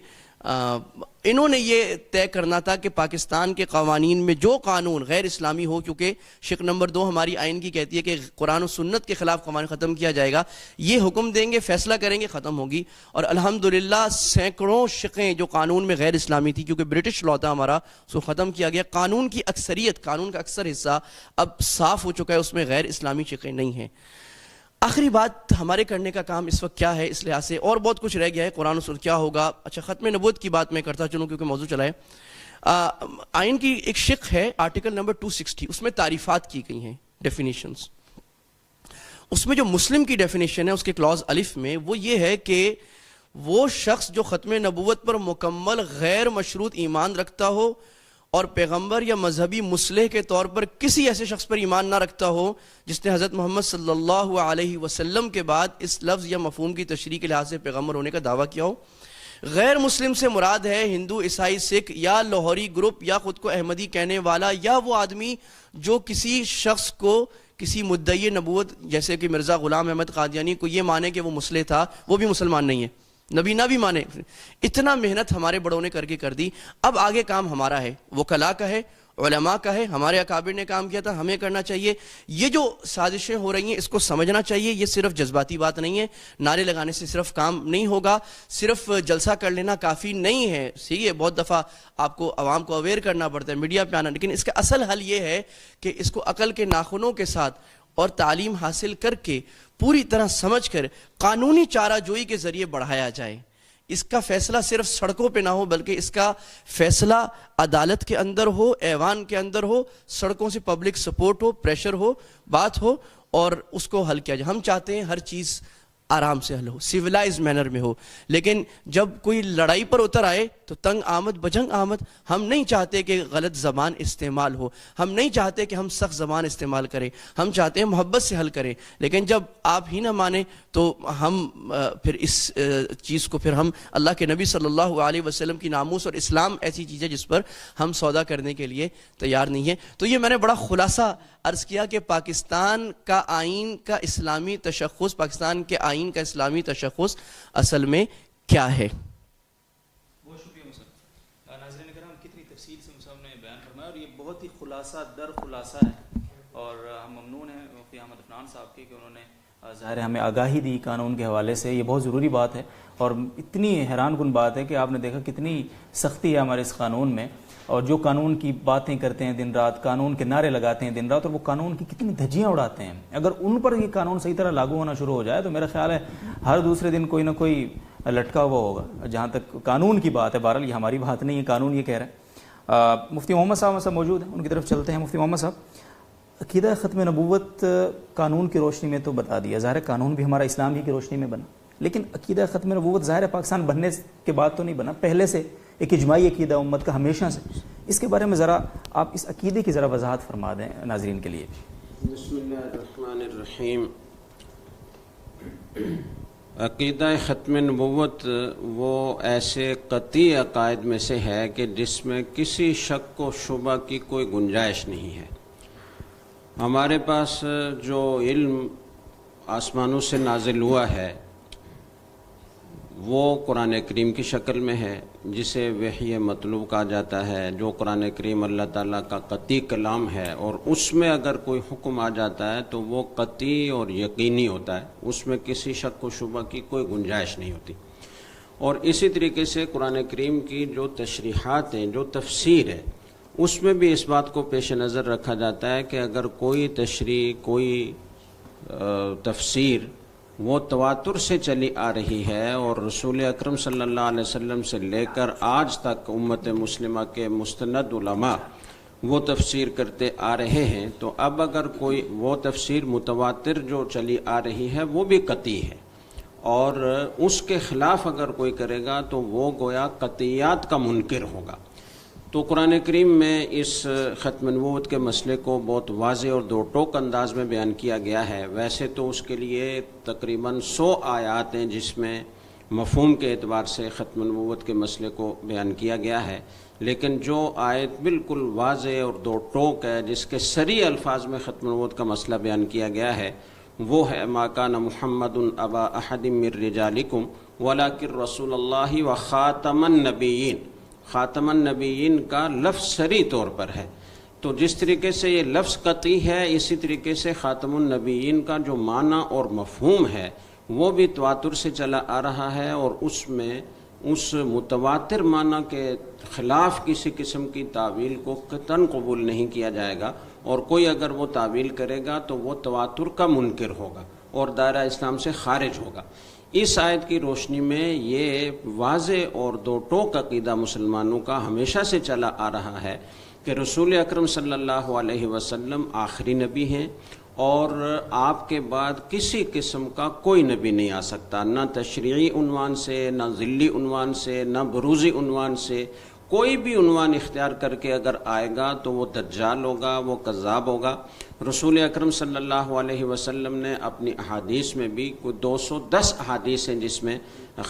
انہوں نے یہ طے کرنا تھا کہ پاکستان کے قوانین میں جو قانون غیر اسلامی ہو، کیونکہ شق نمبر 2 ہماری آئین کی کہتی ہے کہ قرآن و سنت کے خلاف قوانین ختم کیا جائے گا، یہ حکم دیں گے، فیصلہ کریں گے، ختم ہوگی۔ اور الحمدللہ سینکڑوں شقیں جو قانون میں غیر اسلامی تھی، کیونکہ برٹش لا تھا ہمارا، اس کو ختم کیا گیا۔ قانون کی اکثریت، قانون کا اکثر حصہ اب صاف ہو چکا ہے، اس میں غیر اسلامی شقیں نہیں ہیں۔ آخری بات ہمارے کرنے کا کام اس وقت کیا ہے اس لحاظ سے، اور بہت کچھ رہ گیا ہے قرآن و سنت کیا ہوگا. اچھا، ختم نبوت کی بات میں کرتا چلوں کیونکہ موضوع چلا ہے. آئین کی ایک شق ہے آرٹیکل نمبر 260، اس میں تعریفات کی گئی ہیں، ڈیفینیشنز. اس میں جو مسلم کی ڈیفینیشن ہے اس کے کلاز الف میں وہ یہ ہے کہ وہ شخص جو ختم نبوت پر مکمل غیر مشروط ایمان رکھتا ہو اور پیغمبر یا مذہبی مصلح کے طور پر کسی ایسے شخص پر ایمان نہ رکھتا ہو جس نے حضرت محمد صلی اللہ علیہ وسلم کے بعد اس لفظ یا مفہوم کی تشریح کے لحاظ سے پیغمبر ہونے کا دعویٰ کیا ہو. غیر مسلم سے مراد ہے ہندو، عیسائی، سکھ یا لاہوری گروپ یا خود کو احمدی کہنے والا، یا وہ آدمی جو کسی شخص کو کسی مدعی نبوت جیسے کہ مرزا غلام احمد قادیانی کو یہ مانے کہ وہ مصلح تھا، وہ بھی مسلمان نہیں ہے، نبی نہ بھی مانے. اتنا محنت ہمارے بڑوں نے کر کے کر دی. اب آگے کام ہمارا ہے، وکلاء کا ہے، علماء کا ہے. ہمارے اکابر نے کام کیا تھا، ہمیں کرنا چاہیے. یہ جو سازشیں ہو رہی ہیں اس کو سمجھنا چاہیے. یہ صرف جذباتی بات نہیں ہے، نعرے لگانے سے صرف کام نہیں ہوگا، صرف جلسہ کر لینا کافی نہیں ہے. صحیح، بہت دفعہ آپ کو عوام کو اویئر کرنا پڑتا ہے، میڈیا پہ آنا، لیکن اس کا اصل حل یہ ہے کہ اس کو عقل کے ناخنوں کے ساتھ اور تعلیم حاصل کر کے پوری طرح سمجھ کر قانونی چارہ جوئی کے ذریعے بڑھایا جائے. اس کا فیصلہ صرف سڑکوں پہ نہ ہو بلکہ اس کا فیصلہ عدالت کے اندر ہو، ایوان کے اندر ہو، سڑکوں سے پبلک سپورٹ ہو، پریشر ہو، بات ہو اور اس کو حل کیا جائے. ہم چاہتے ہیں ہر چیز آرام سے حل ہو، سیولائز مینر میں ہو. لیکن جب کوئی لڑائی پر اتر آئے تو تنگ آمد بجنگ آمد. ہم نہیں چاہتے کہ غلط زبان استعمال ہو، ہم نہیں چاہتے کہ ہم سخت زبان استعمال کریں، ہم چاہتے ہیں محبت سے حل کریں. لیکن جب آپ ہی نہ مانیں تو ہم پھر اس چیز کو پھر ہم اللہ کے نبی صلی اللہ علیہ وسلم کی ناموس اور اسلام ایسی چیز ہے جس پر ہم سودا کرنے کے لیے تیار نہیں ہیں. تو یہ میں نے بڑا خلاصہ عرض کیا کہ پاکستان کا آئین کا اسلامی تشخص، پاکستان کے آئین کا اسلامی تشخص اصل میں کیا ہے. بہت شکریہ مصعب. ناظرین کرام، کتنی تفصیل سے مصعب نے بیان فرمایا اور یہ بہت ہی خلاصہ در خلاصہ ہے. اور ہم ممنون ہیں مفتی احمد عفنان صاحب کے کہ انہوں نے ظاہر ہے ہمیں آگاہی دی قانون کے حوالے سے. یہ بہت ضروری بات ہے اور اتنی حیران کن بات ہے کہ آپ نے دیکھا کتنی سختی ہے ہمارے اس قانون میں، اور جو قانون کی باتیں کرتے ہیں دن رات، قانون کے نعرے لگاتے ہیں دن رات، اور وہ قانون کی کتنی دھجیاں اڑاتے ہیں. اگر ان پر یہ قانون صحیح طرح لاگو ہونا شروع ہو جائے تو میرا خیال ہے ہر دوسرے دن کوئی نہ کوئی لٹکا ہوا ہوگا. جہاں تک قانون کی بات ہے، بہرحال یہ ہماری بات نہیں ہے، قانون یہ کہہ رہا ہے. مفتی محمد صاحب موجود ہیں، ان کی طرف چلتے ہیں. مفتی محمد صاحب، عقیدہ ختم نبوت قانون کی روشنی میں تو بتا دیا، ظاہر ہے قانون بھی ہمارا اسلام ہی کی روشنی میں بنا، لیکن عقیدہ ختم نبوت ظاہر ہے پاکستان بننے کے بعد تو نہیں بنا، پہلے سے ایک اجماعی عقیدہ امت کا ہمیشہ سے. اس کے بارے میں ذرا آپ اس عقیدے کی ذرا وضاحت فرما دیں ناظرین کے لیے. بسم اللہ الرحمن الرحیم. عقیدہ ختم نبوت وہ ایسے قطعی عقائد میں سے ہے کہ جس میں کسی شک و شبہ کی کوئی گنجائش نہیں ہے. ہمارے پاس جو علم آسمانوں سے نازل ہوا ہے وہ قرآن کریم کی شکل میں ہے، جسے وحی مطلوب کہا جاتا ہے، جو قرآن کریم اللہ تعالیٰ کا قطعی کلام ہے، اور اس میں اگر کوئی حکم آ جاتا ہے تو وہ قطعی اور یقینی ہوتا ہے، اس میں کسی شک و شبہ کی کوئی گنجائش نہیں ہوتی. اور اسی طریقے سے قرآن کریم کی جو تشریحات ہیں، جو تفسیر ہے، اس میں بھی اس بات کو پیش نظر رکھا جاتا ہے کہ اگر کوئی تشریح، کوئی تفسیر وہ تواتر سے چلی آ رہی ہے اور رسول اکرم صلی اللہ علیہ وسلم سے لے کر آج تک امت مسلمہ کے مستند علماء وہ تفسیر کرتے آ رہے ہیں، تو اب اگر کوئی وہ تفسیر متواتر جو چلی آ رہی ہے وہ بھی قطعی ہے، اور اس کے خلاف اگر کوئی کرے گا تو وہ گویا قطعیات کا منکر ہوگا. تو قرآن کریم میں اس ختم نبوت کے مسئلے کو بہت واضح اور دو ٹوک انداز میں بیان کیا گیا ہے. ویسے تو اس کے لیے تقریباً 100 آیات ہیں جس میں مفہوم کے اعتبار سے ختم نبوت کے مسئلے کو بیان کیا گیا ہے، لیکن جو آیت بالکل واضح اور دو ٹوک ہے جس کے صریح الفاظ میں ختم نبوت کا مسئلہ بیان کیا گیا ہے وہ ہے ما کان محمد ابا احد من رجالکم ولکن رسول اللہ و خاتم النبیین. خاتم النبیین کا لفظ صریح طور پر ہے، تو جس طریقے سے یہ لفظ قطعی ہے اسی طریقے سے خاتم النبیین کا جو معنی اور مفہوم ہے وہ بھی تواتر سے چلا آ رہا ہے، اور اس میں اس متواتر معنی کے خلاف کسی قسم کی تعویل کو قطعاً قبول نہیں کیا جائے گا، اور کوئی اگر وہ تعویل کرے گا تو وہ تواتر کا منکر ہوگا. اور دائرہ اسلام سے خارج ہوگا۔ اس آیت کی روشنی میں یہ واضح اور دو ٹوک عقیدہ مسلمانوں کا ہمیشہ سے چلا آ رہا ہے کہ رسول اکرم صلی اللہ علیہ وسلم آخری نبی ہیں، اور آپ کے بعد کسی قسم کا کوئی نبی نہیں آ سکتا، نہ تشریعی عنوان سے، نہ ذلی عنوان سے، نہ بروزی عنوان سے۔ کوئی بھی عنوان اختیار کر کے اگر آئے گا تو وہ دجال ہوگا، وہ کذاب ہوگا۔ رسول اکرم صلی اللہ علیہ وسلم نے اپنی احادیث میں بھی کوئی 210 احادیث ہیں جس میں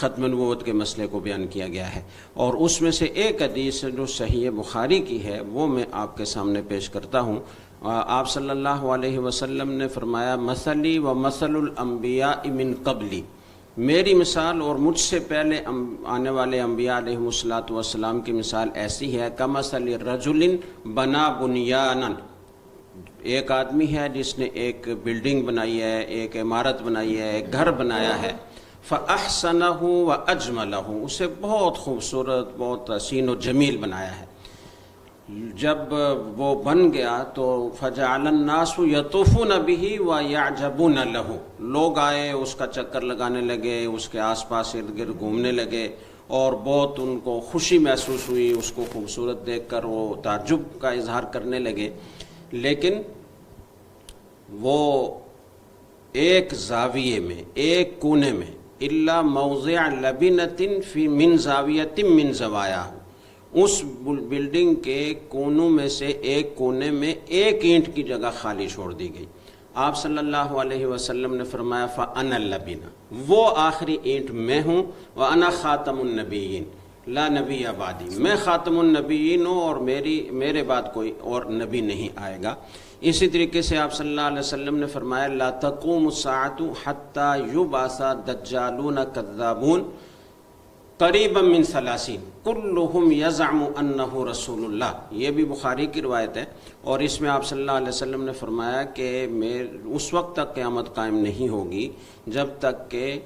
ختم نبوت کے مسئلے کو بیان کیا گیا ہے، اور اس میں سے ایک حدیث جو صحیح بخاری کی ہے وہ میں آپ کے سامنے پیش کرتا ہوں۔ آپ صلی اللہ علیہ وسلم نے فرمایا مثلی و مثل الانبیاء من قبلی، میری مثال اور مجھ سے پہلے آنے والے انبیاء علیہ الصلوۃ والسلام کی مثال ایسی ہے کمثل رجل بنا بنیانا، ایک آدمی ہے جس نے ایک بلڈنگ بنائی ہے، ایک عمارت بنائی ہے، ایک گھر بنایا ہے، فاحسنہ واجملہ، اسے بہت خوبصورت، بہت حسین و جمیل بنایا ہے۔ جب وہ بن گیا تو فجعل الناس یطوفون به ویعجبون له، لوگ آئے اس کا چکر لگانے لگے، اس کے آس پاس ارد گرد گھومنے لگے، اور بہت ان کو خوشی محسوس ہوئی، اس کو خوبصورت دیکھ کر وہ تعجب کا اظہار کرنے لگے۔ لیکن وہ ایک زاویے میں، ایک کونے میں، الا موضع لبنۃ فی من زاویۃ من زوایا، اس بلڈنگ کے کونوں میں سے ایک کونے میں ایک اینٹ کی جگہ خالی چھوڑ دی گئی۔ آپ صلی اللہ علیہ وسلم نے فرمایا فَأَنَا اللَّبِنَ، وہ آخری اینٹ میں ہوں، وَأَنَا خَاتَمُ النَّبِيِّينَ لا نبی بعدی، میں خاتم النبیین ہوں اور میرے بعد کوئی اور نبی نہیں آئے گا۔ اسی طریقے سے آپ صلی اللہ علیہ وسلم نے فرمایا لا تقوم الساعة حتى يبعث دجالون کذابون قریبا من 30 کلہم یزعم انہ رسول اللہ، یہ بھی بخاری کی روایت ہے، اور اس میں آپ صلی اللہ علیہ وسلم نے فرمایا کہ اس وقت تک قیامت قائم نہیں ہوگی جب تک کہ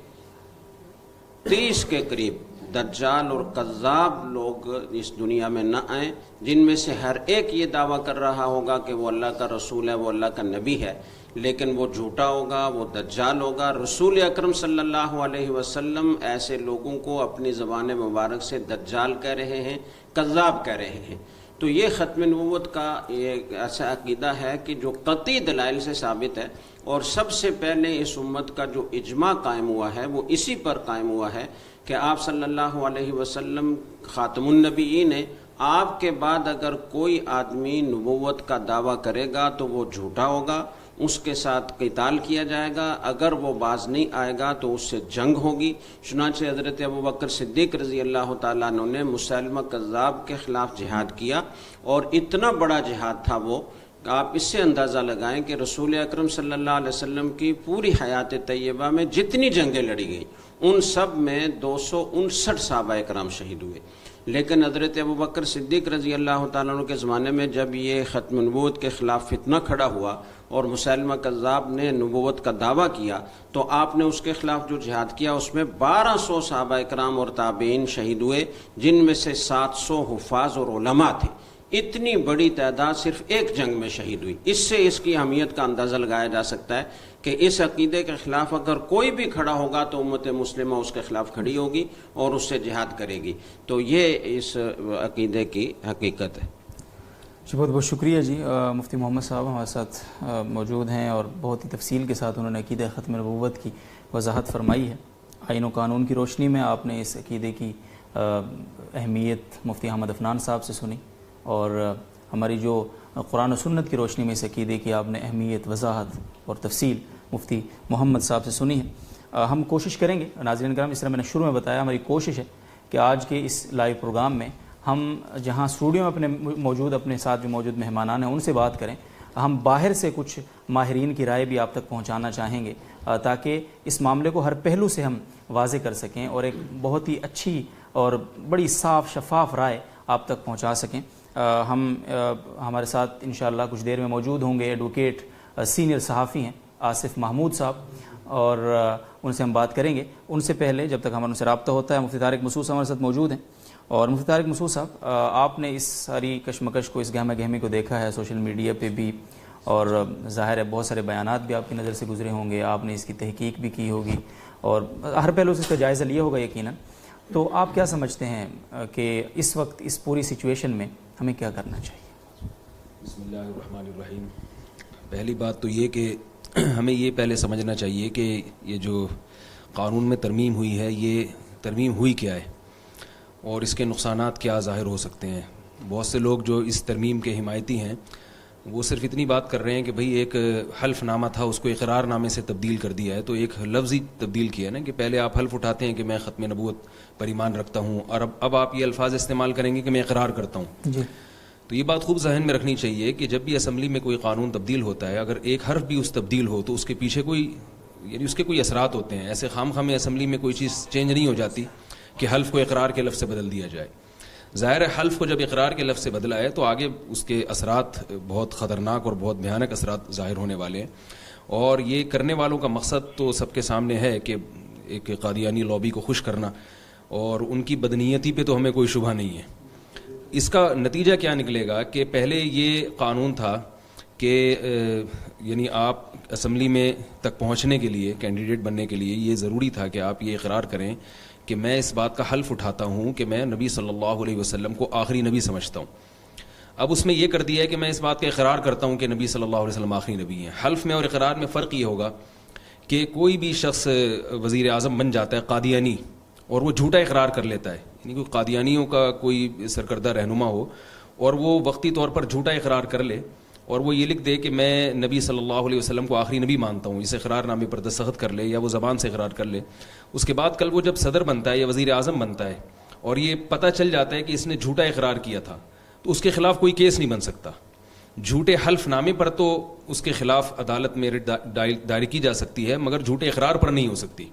30 کے قریب دجال اور کذاب لوگ اس دنیا میں نہ آئیں، جن میں سے ہر ایک یہ دعویٰ کر رہا ہوگا کہ وہ اللہ کا رسول ہے، وہ اللہ کا نبی ہے، لیکن وہ جھوٹا ہوگا، وہ دجال ہوگا۔ رسول اکرم صلی اللہ علیہ وسلم ایسے لوگوں کو اپنی زبان مبارک سے دجال کہہ رہے ہیں، کذاب کہہ رہے ہیں۔ تو یہ ختم نبوت کا ایک ایسا عقیدہ ہے کہ جو قطعی دلائل سے ثابت ہے، اور سب سے پہلے اس امت کا جو اجماع قائم ہوا ہے وہ اسی پر قائم ہوا ہے کہ آپ صلی اللہ علیہ وسلم خاتم النبیین ہیں۔ آپ کے بعد اگر کوئی آدمی نبوت کا دعویٰ کرے گا تو وہ جھوٹا ہوگا، اس کے ساتھ قتال کیا جائے گا، اگر وہ باز نہیں آئے گا تو اس سے جنگ ہوگی۔ چنانچہ حضرت ابوبکر صدیق رضی اللہ تعالیٰ عنہ نے مسیلمہ کذاب کے خلاف جہاد کیا، اور اتنا بڑا جہاد تھا وہ، آپ اس سے اندازہ لگائیں کہ رسول اکرم صلی اللہ علیہ وسلم کی پوری حیات طیبہ میں جتنی جنگیں لڑی گئیں ان سب میں 259 صحابہ کرام شہید ہوئے۔ لیکن حضرت ابوبکر صدیق رضی اللہ تعالیٰ عنہ کے زمانے میں جب یہ ختم نبوت کے خلاف فتنہ کھڑا ہوا اور مسیلمہ کذاب نے نبوت کا دعویٰ کیا، تو آپ نے اس کے خلاف جو جہاد کیا اس میں 1200 صحابہ کرام اور تابعین شہید ہوئے، جن میں سے 700 حفاظ اور علماء تھے۔ اتنی بڑی تعداد صرف ایک جنگ میں شہید ہوئی۔ اس سے اس کی اہمیت کا اندازہ لگایا جا سکتا ہے کہ اس عقیدے کے خلاف اگر کوئی بھی کھڑا ہوگا تو امت مسلمہ اس کے خلاف کھڑی ہوگی اور اس سے جہاد کرے گی۔ تو یہ اس عقیدے کی حقیقت ہے۔ جی بہت بہت شکریہ جی۔ مفتی محمد صاحب ہمارے ساتھ موجود ہیں اور بہت ہی تفصیل کے ساتھ انہوں نے عقیدہ ختم نبوت کی وضاحت فرمائی ہے۔ آئین و قانون کی روشنی میں آپ نے اس عقیدے کی اہمیت مفتی احمد عفنان صاحب سے سنی، اور ہماری جو قرآن و سنت کی روشنی میں اس عقیدے کی آپ نے اہمیت، وضاحت اور تفصیل مفتی محمد صاحب سے سنی ہے۔ ہم کوشش کریں گے ناظرین کرام، اس طرح میں نے شروع میں بتایا، ہماری کوشش ہے کہ آج کے اس لائیو پروگرام میں ہم جہاں اسٹوڈیو میں اپنے ساتھ جو موجود مہمانان ہیں ان سے بات کریں، ہم باہر سے کچھ ماہرین کی رائے بھی آپ تک پہنچانا چاہیں گے تاکہ اس معاملے کو ہر پہلو سے ہم واضح کر سکیں اور ایک بہت ہی اچھی اور بڑی صاف شفاف رائے آپ تک پہنچا سکیں۔ ہمارے ساتھ انشاءاللہ کچھ دیر میں موجود ہوں گے ایڈوکیٹ سینئر صحافی ہیں آصف محمود صاحب، اور ان سے ہم بات کریں گے۔ ان سے پہلے جب تک ہمارا ان سے رابطہ ہوتا ہے، مفتی طارق مسعود ہمارے ساتھ موجود ہیں۔ اور مفتی طارق مسعود صاحب، آپ نے اس ساری کشمکش کو، اس گہمہ گہمی کو دیکھا ہے سوشل میڈیا پہ بھی، اور ظاہر ہے بہت سارے بیانات بھی آپ کی نظر سے گزرے ہوں گے، آپ نے اس کی تحقیق بھی کی ہوگی اور ہر پہلو سے اس کا جائزہ لیا ہوگا یقیناً. تو آپ کیا سمجھتے ہیں کہ اس وقت اس پوری سچویشن میں ہمیں کیا کرنا چاہیے؟ بسم اللہ الرحمن الرحیم. پہلی بات تو یہ کہ ہمیں یہ پہلے سمجھنا چاہیے کہ یہ جو قانون میں ترمیم ہوئی ہے، یہ ترمیم ہوئی کیا ہے اور اس کے نقصانات کیا ظاہر ہو سکتے ہیں. بہت سے لوگ جو اس ترمیم کے حمایتی ہیں وہ صرف اتنی بات کر رہے ہیں کہ بھئی ایک حلف نامہ تھا اس کو اقرار نامے سے تبدیل کر دیا ہے. تو ایک لفظی تبدیل کیا ہے نا کہ پہلے آپ حلف اٹھاتے ہیں کہ میں ختم نبوت پر ایمان رکھتا ہوں اور اب آپ یہ الفاظ استعمال کریں گے کہ میں اقرار کرتا ہوں. جی. تو یہ بات خوب ذہن میں رکھنی چاہیے کہ جب بھی اسمبلی میں کوئی قانون تبدیل ہوتا ہے، اگر ایک حرف بھی اس تبدیل ہو تو اس کے پیچھے کوئی یعنی اس کے کوئی اثرات ہوتے ہیں. ایسے خام خام اسمبلی میں کوئی چیز چینج نہیں ہو جاتی کہ حلف کو اقرار کے لفظ سے بدل دیا جائے. ظاہر ہے حلف کو جب اقرار کے لفظ سے بدلا ہے تو آگے اس کے اثرات بہت خطرناک اور بہت بھیانک اثرات ظاہر ہونے والے ہیں. اور یہ کرنے والوں کا مقصد تو سب کے سامنے ہے کہ ایک قادیانی لابی کو خوش کرنا، اور ان کی بدنیتی پہ تو ہمیں کوئی شبہ نہیں ہے. اس کا نتیجہ کیا نکلے گا کہ پہلے یہ قانون تھا کہ یعنی آپ اسمبلی میں تک پہنچنے کے لیے، کینڈیڈیٹ بننے کے لیے یہ ضروری تھا کہ آپ یہ اقرار کریں کہ میں اس بات کا حلف اٹھاتا ہوں کہ میں نبی صلی اللہ علیہ وسلم کو آخری نبی سمجھتا ہوں. اب اس میں یہ کر دیا ہے کہ میں اس بات کا اقرار کرتا ہوں کہ نبی صلی اللہ علیہ وسلم آخری نبی ہیں. حلف میں اور اقرار میں فرق یہ ہوگا کہ کوئی بھی شخص وزیر اعظم بن جاتا ہے قادیانی اور وہ جھوٹا اقرار کر لیتا ہے، یعنی کوئی قادیانیوں کا کوئی سرکردہ رہنما ہو اور وہ وقتی طور پر جھوٹا اقرار کر لے اور وہ یہ لکھ دے کہ میں نبی صلی اللہ علیہ وسلم کو آخری نبی مانتا ہوں، اس اقرار نامے پر دستخط کر لے یا وہ زبان سے اقرار کر لے. اس کے بعد کل وہ جب صدر بنتا ہے یا وزیر اعظم بنتا ہے اور یہ پتہ چل جاتا ہے کہ اس نے جھوٹا اقرار کیا تھا تو اس کے خلاف کوئی کیس نہیں بن سکتا. جھوٹے حلف نامے پر تو اس کے خلاف عدالت میں رٹ دائر کی جا سکتی ہے مگر جھوٹے اقرار پر نہیں ہو سکتی.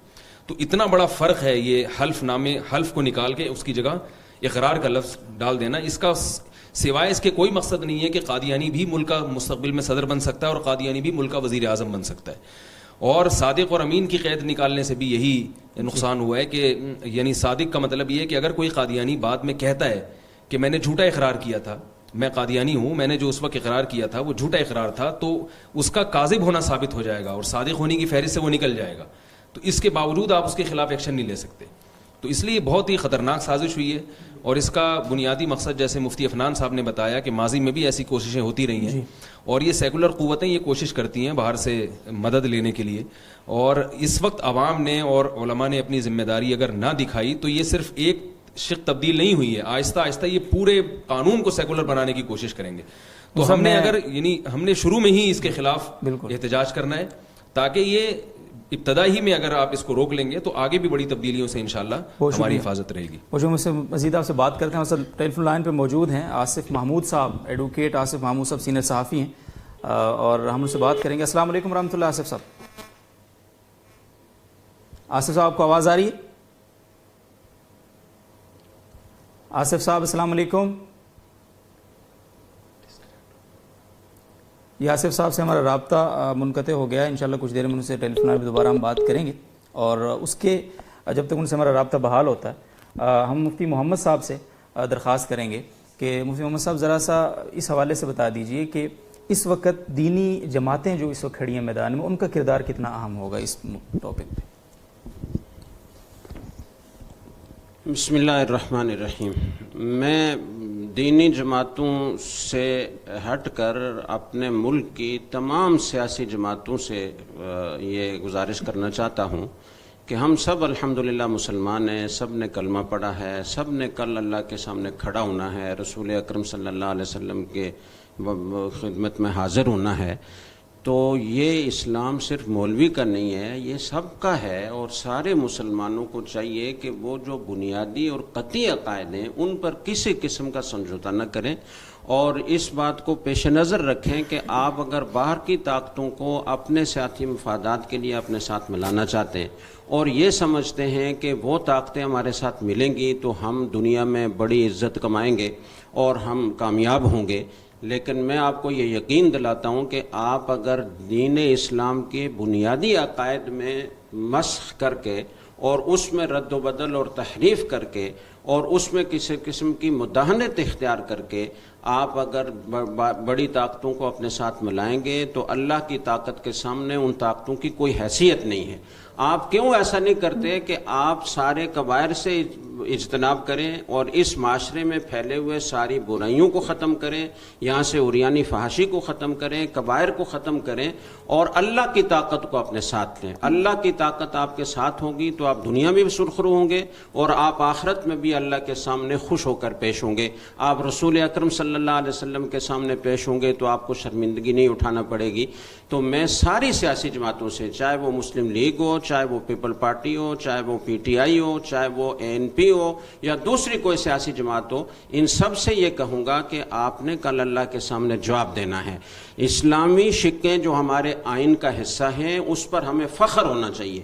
تو اتنا بڑا فرق ہے یہ حلف نامے، حلف کو نکال کے اس کی جگہ اقرار کا لفظ ڈال دینا. اس کا سوائے اس کے کوئی مقصد نہیں ہے کہ قادیانی بھی ملک کا مستقبل میں صدر بن سکتا ہے اور قادیانی بھی ملک کا وزیر اعظم بن سکتا ہے. اور صادق اور امین کی قید نکالنے سے بھی یہی نقصان ہوا ہے کہ یعنی صادق کا مطلب یہ ہے کہ اگر کوئی قادیانی بعد میں کہتا ہے کہ میں نے جھوٹا اقرار کیا تھا، میں قادیانی ہوں، میں نے جو اس وقت اقرار کیا تھا وہ جھوٹا اقرار تھا، تو اس کا کاذب ہونا ثابت ہو جائے گا اور صادق ہونے کی فہرست سے وہ نکل جائے گا. تو اس کے باوجود آپ اس کے خلاف ایکشن نہیں لے سکتے. تو اس لیے بہت ہی خطرناک سازش ہوئی ہے اور اس کا بنیادی مقصد جیسے مفتی عفنان صاحب نے بتایا کہ ماضی میں بھی ایسی کوششیں ہوتی رہی ہیں اور یہ سیکولر قوتیں یہ کوشش کرتی ہیں باہر سے مدد لینے کے لیے. اور اس وقت عوام نے اور علماء نے اپنی ذمہ داری اگر نہ دکھائی تو یہ صرف ایک شق تبدیل نہیں ہوئی ہے، آہستہ آہستہ یہ پورے قانون کو سیکولر بنانے کی کوشش کریں گے. تو ہم نے اگر یعنی ہم نے شروع میں ہی اس کے خلاف احتجاج کرنا ہے تاکہ یہ ابتدا ہی میں اگر آپ اس کو روک لیں گے تو آگے بھی بڑی تبدیلیوں سے انشاءاللہ ہماری حفاظت رہے گی. وہ جو مجھ سے مزید آپ سے بات کرتے ہیں مثلا ٹیلی فون لائن پہ موجود ہیں آصف محمود صاحب، ایڈوکیٹ آصف محمود صاحب، سینئر صحافی ہیں اور ہم ان سے بات کریں گے. السلام علیکم ورحمۃ اللہ. آصف صاحب، آصف صاحب آپ کو آواز آ رہی ہے؟ آصف صاحب السلام علیکم. یہ آصف صاحب سے ہمارا رابطہ منقطع ہو گیا ہے، انشاءاللہ کچھ دیر میں ان سے ٹیلی فون پہ دوبارہ ہم بات کریں گے اور اس کے جب تک ان سے ہمارا رابطہ بحال ہوتا ہے ہم مفتی محمد صاحب سے درخواست کریں گے کہ مفتی محمد صاحب ذرا سا اس حوالے سے بتا دیجئے کہ اس وقت دینی جماعتیں جو اس وقت کھڑی ہیں میدان میں ان کا کردار کتنا اہم ہوگا اس ٹاپک پہ. بسم اللہ الرحمن الرحیم. میں دینی جماعتوں سے ہٹ کر اپنے ملک کی تمام سیاسی جماعتوں سے یہ گزارش کرنا چاہتا ہوں کہ ہم سب الحمدللہ مسلمان ہیں، سب نے کلمہ پڑھا ہے، سب نے کل اللہ کے سامنے کھڑا ہونا ہے، رسول اکرم صلی اللہ علیہ وسلم کے خدمت میں حاضر ہونا ہے. تو یہ اسلام صرف مولوی کا نہیں ہے، یہ سب کا ہے اور سارے مسلمانوں کو چاہیے کہ وہ جو بنیادی اور قطعی عقائد ہیں ان پر کسی قسم کا سمجھوتہ نہ کریں اور اس بات کو پیش نظر رکھیں کہ آپ اگر باہر کی طاقتوں کو اپنے سیاسی مفادات کے لیے اپنے ساتھ ملانا چاہتے ہیں اور یہ سمجھتے ہیں کہ وہ طاقتیں ہمارے ساتھ ملیں گی تو ہم دنیا میں بڑی عزت کمائیں گے اور ہم کامیاب ہوں گے، لیکن میں آپ کو یہ یقین دلاتا ہوں کہ آپ اگر دین اسلام کے بنیادی عقائد میں مسخ کر کے اور اس میں رد و بدل اور تحریف کر کے اور اس میں کسی قسم کی مداہنت اختیار کر کے آپ اگر بڑی طاقتوں کو اپنے ساتھ ملائیں گے تو اللہ کی طاقت کے سامنے ان طاقتوں کی کوئی حیثیت نہیں ہے۔ آپ کیوں ایسا نہیں کرتے کہ آپ سارے کبائر سے اجتناب کریں اور اس معاشرے میں پھیلے ہوئے ساری برائیوں کو ختم کریں، یہاں سے عریانی فحاشی کو ختم کریں، کبائر کو ختم کریں اور اللہ کی طاقت کو اپنے ساتھ لیں۔ اللہ کی طاقت آپ کے ساتھ ہوگی تو آپ دنیا میں بھی سرخرو ہوں گے اور آپ آخرت میں بھی اللہ کے سامنے خوش ہو کر پیش ہوں گے۔ آپ رسول اکرم صلی اللہ علیہ وسلم کے سامنے پیش ہوں گے تو آپ کو شرمندگی نہیں اٹھانا پڑے گی۔ تو میں ساری سیاسی جماعتوں سے، چاہے وہ مسلم لیگ ہو، چاہے وہ پیپل پارٹی ہو، چاہے وہ پی ٹی آئی ہو، چاہے وہ ANP ہو یا دوسری کوئی سیاسی جماعت ہو، ان سب سے یہ کہوں گا کہ آپ نے کل اللہ کے سامنے جواب دینا ہے۔ اسلامی شقیں جو ہمارے آئین کا حصہ ہیں اس پر ہمیں فخر ہونا چاہیے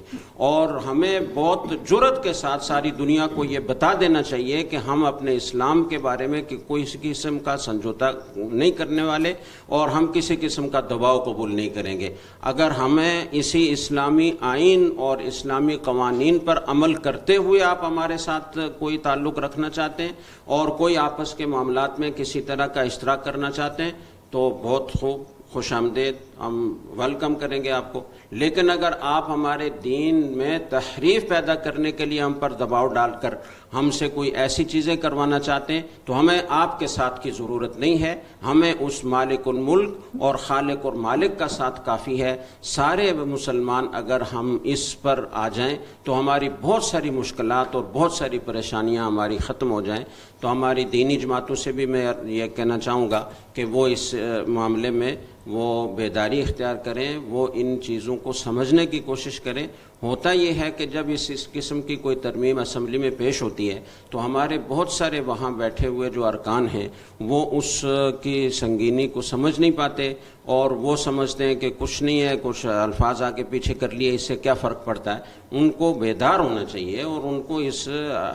اور ہمیں بہت جرأت کے ساتھ ساری دنیا کو یہ بتا دینا چاہیے کہ ہم اپنے اسلام کے بارے میں کہ کوئی قسم کا سمجھوتا نہیں کرنے والے اور ہم کسی قسم کا دباؤ قبول نہیں کریں گے۔ اگر ہمیں اسی اسلامی آئین اور اسلامی قوانین پر عمل کرتے ہوئے آپ ہمارے ساتھ کوئی تعلق رکھنا چاہتے ہیں اور کوئی آپس کے معاملات میں کسی طرح کا اشتراک کرنا چاہتے ہیں تو بہت خوب، خوش آمدید، ہم ویلکم کریں گے آپ کو۔ لیکن اگر آپ ہمارے دین میں تحریف پیدا کرنے کے لیے ہم پر دباؤ ڈال کر ہم سے کوئی ایسی چیزیں کروانا چاہتے ہیں تو ہمیں آپ کے ساتھ کی ضرورت نہیں ہے، ہمیں اس مالک الملک اور خالق اور مالک کا ساتھ کافی ہے۔ سارے مسلمان اگر ہم اس پر آ جائیں تو ہماری بہت ساری مشکلات اور بہت ساری پریشانیاں ہماری ختم ہو جائیں۔ تو ہماری دینی جماعتوں سے بھی میں یہ کہنا چاہوں گا کہ وہ اس معاملے میں وہ بیداری اختیار کریں، وہ ان چیزوں کو سمجھنے کی کوشش کریں۔ ہوتا یہ ہے کہ جب اس قسم کی کوئی ترمیم اسمبلی میں پیش ہوتی ہے تو ہمارے بہت سارے وہاں بیٹھے ہوئے جو ارکان ہیں وہ اس کی سنگینی کو سمجھ نہیں پاتے اور وہ سمجھتے ہیں کہ کچھ نہیں ہے، کچھ الفاظ آگے پیچھے کر لیے، اس سے کیا فرق پڑتا ہے۔ ان کو بیدار ہونا چاہیے اور ان کو اس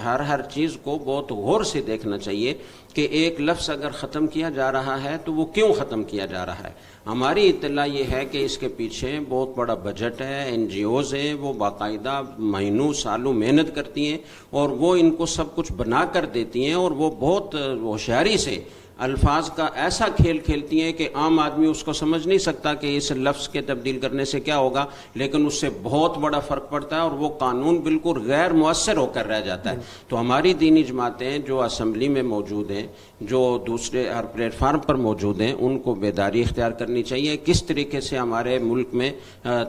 ہر چیز کو بہت غور سے دیکھنا چاہیے کہ ایک لفظ اگر ختم کیا جا رہا ہے تو وہ کیوں ختم کیا جا رہا ہے۔ ہماری اطلاع یہ ہے کہ اس کے پیچھے بہت بڑا بجٹ ہے، NGOs ہیں، وہ باقاعدہ مہینوں سالوں محنت کرتی ہیں اور وہ ان کو سب کچھ بنا کر دیتی ہیں اور وہ بہت ہوشیاری سے الفاظ کا ایسا کھیل کھیلتی ہیں کہ عام آدمی اس کو سمجھ نہیں سکتا کہ اس لفظ کے تبدیل کرنے سے کیا ہوگا، لیکن اس سے بہت بڑا فرق پڑتا ہے اور وہ قانون بالکل غیر مؤثر ہو کر رہ جاتا ہے۔ تو ہماری دینی جماعتیں جو اسمبلی میں موجود ہیں، جو دوسرے ہر پلیٹ فارم پر موجود ہیں، ان کو بیداری اختیار کرنی چاہیے کس طریقے سے ہمارے ملک میں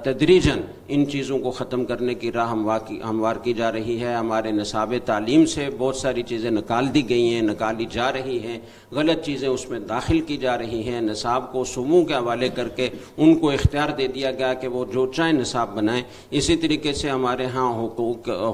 تدریجاً ان چیزوں کو ختم کرنے کی راہ ہموار کی جا رہی ہے۔ ہمارے نصاب تعلیم سے بہت ساری چیزیں نکال دی گئی ہیں، نکالی جا رہی ہیں، غلط چیزیں اس میں داخل کی جا رہی ہیں، نصاب کو صوبوں کے حوالے کر کے ان کو اختیار دے دیا گیا کہ وہ جو چاہیں نصاب بنائیں۔ اسی طریقے سے ہمارے ہاں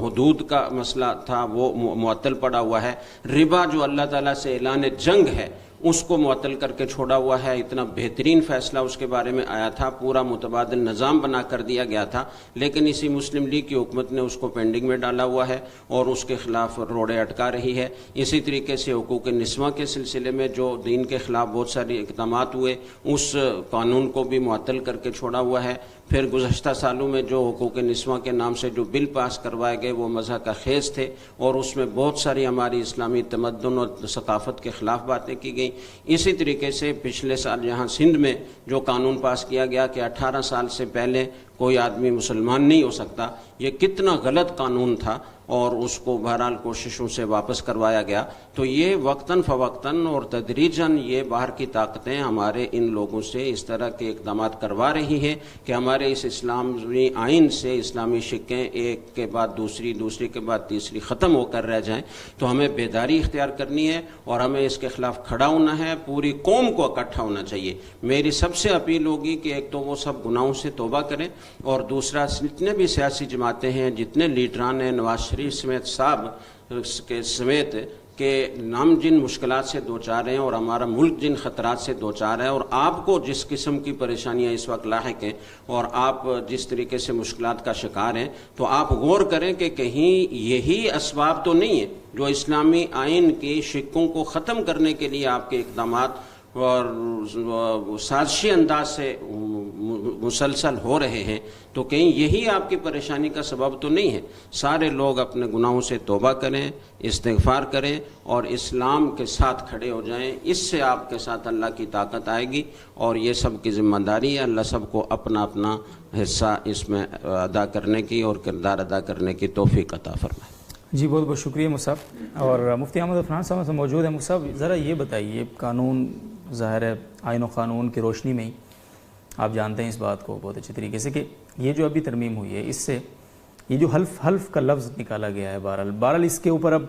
حدود کا مسئلہ تھا وہ معطل پڑا ہوا ہے۔ ربا جو اللہ تعالیٰ سے اعلان جنگ ہے اس کو معطل کر کے چھوڑا ہوا ہے۔ اتنا بہترین فیصلہ اس کے بارے میں آیا تھا، پورا متبادل نظام بنا کر دیا گیا تھا، لیکن اسی مسلم لیگ کی حکومت نے اس کو پینڈنگ میں ڈالا ہوا ہے اور اس کے خلاف روڑے اٹکا رہی ہے۔ اسی طریقے سے حقوق نسواں کے سلسلے میں جو دین کے خلاف بہت سارے اقدامات ہوئے اس قانون کو بھی معطل کر کے چھوڑا ہوا ہے۔ پھر گزشتہ سالوں میں جو حقوق نسواں کے نام سے جو بل پاس کروائے گئے وہ مذہب کا خیز تھے اور اس میں بہت ساری ہماری اسلامی تمدن اور ثقافت کے خلاف باتیں کی گئیں۔ اسی طریقے سے پچھلے سال یہاں سندھ میں جو قانون پاس کیا گیا کہ 18 سال سے پہلے کوئی آدمی مسلمان نہیں ہو سکتا، یہ کتنا غلط قانون تھا اور اس کو بہرحال کوششوں سے واپس کروایا گیا۔ تو یہ وقتاً فوقتاً اور تدریجاً یہ باہر کی طاقتیں ہمارے ان لوگوں سے اس طرح کے اقدامات کروا رہی ہیں کہ ہمارے اس اسلامی آئین سے اسلامی شقیں ایک کے بعد دوسری، دوسری کے بعد تیسری ختم ہو کر رہ جائیں۔ تو ہمیں بیداری اختیار کرنی ہے اور ہمیں اس کے خلاف کھڑا ہونا ہے، پوری قوم کو اکٹھا ہونا چاہیے۔ میری سب سے اپیل ہوگی کہ ایک تو وہ سب گناہوں سے توبہ کریں اور دوسرا جتنے بھی سیاسی جماعتیں ہیں، جتنے لیڈران ہیں، نواز شریف سمیت صاحب کے سمیت کہ ہم جن مشکلات سے دوچار ہیں اور ہمارا ملک جن خطرات سے دوچار ہے اور آپ کو جس قسم کی پریشانیاں اس وقت لاحق ہیں اور آپ جس طریقے سے مشکلات کا شکار ہیں، تو آپ غور کریں کہ کہیں یہی اسباب تو نہیں ہیں جو اسلامی آئین کی شقوں کو ختم کرنے کے لیے آپ کے اقدامات اور سازشی انداز سے مسلسل ہو رہے ہیں تو کہیں یہی آپ کی پریشانی کا سبب تو نہیں ہے. سارے لوگ اپنے گناہوں سے توبہ کریں, استغفار کریں اور اسلام کے ساتھ کھڑے ہو جائیں. اس سے آپ کے ساتھ اللہ کی طاقت آئے گی اور یہ سب کی ذمہ داری ہے. اللہ سب کو اپنا اپنا حصہ اس میں ادا کرنے کی اور کردار ادا کرنے کی توفیق عطا فرمائے. جی بہت بہت شکریہ مصعب. اور مفتی احمد عفنان صاحب سے موجود ہیں. مصعب ذرا یہ بتائیے, قانون ظاہر ہے آئین و قانون کی روشنی میں ہی آپ جانتے ہیں اس بات کو بہت اچھے طریقے سے کہ یہ جو ابھی ترمیم ہوئی ہے اس سے یہ جو حلف کا لفظ نکالا گیا ہے, بہرحال اس کے اوپر اب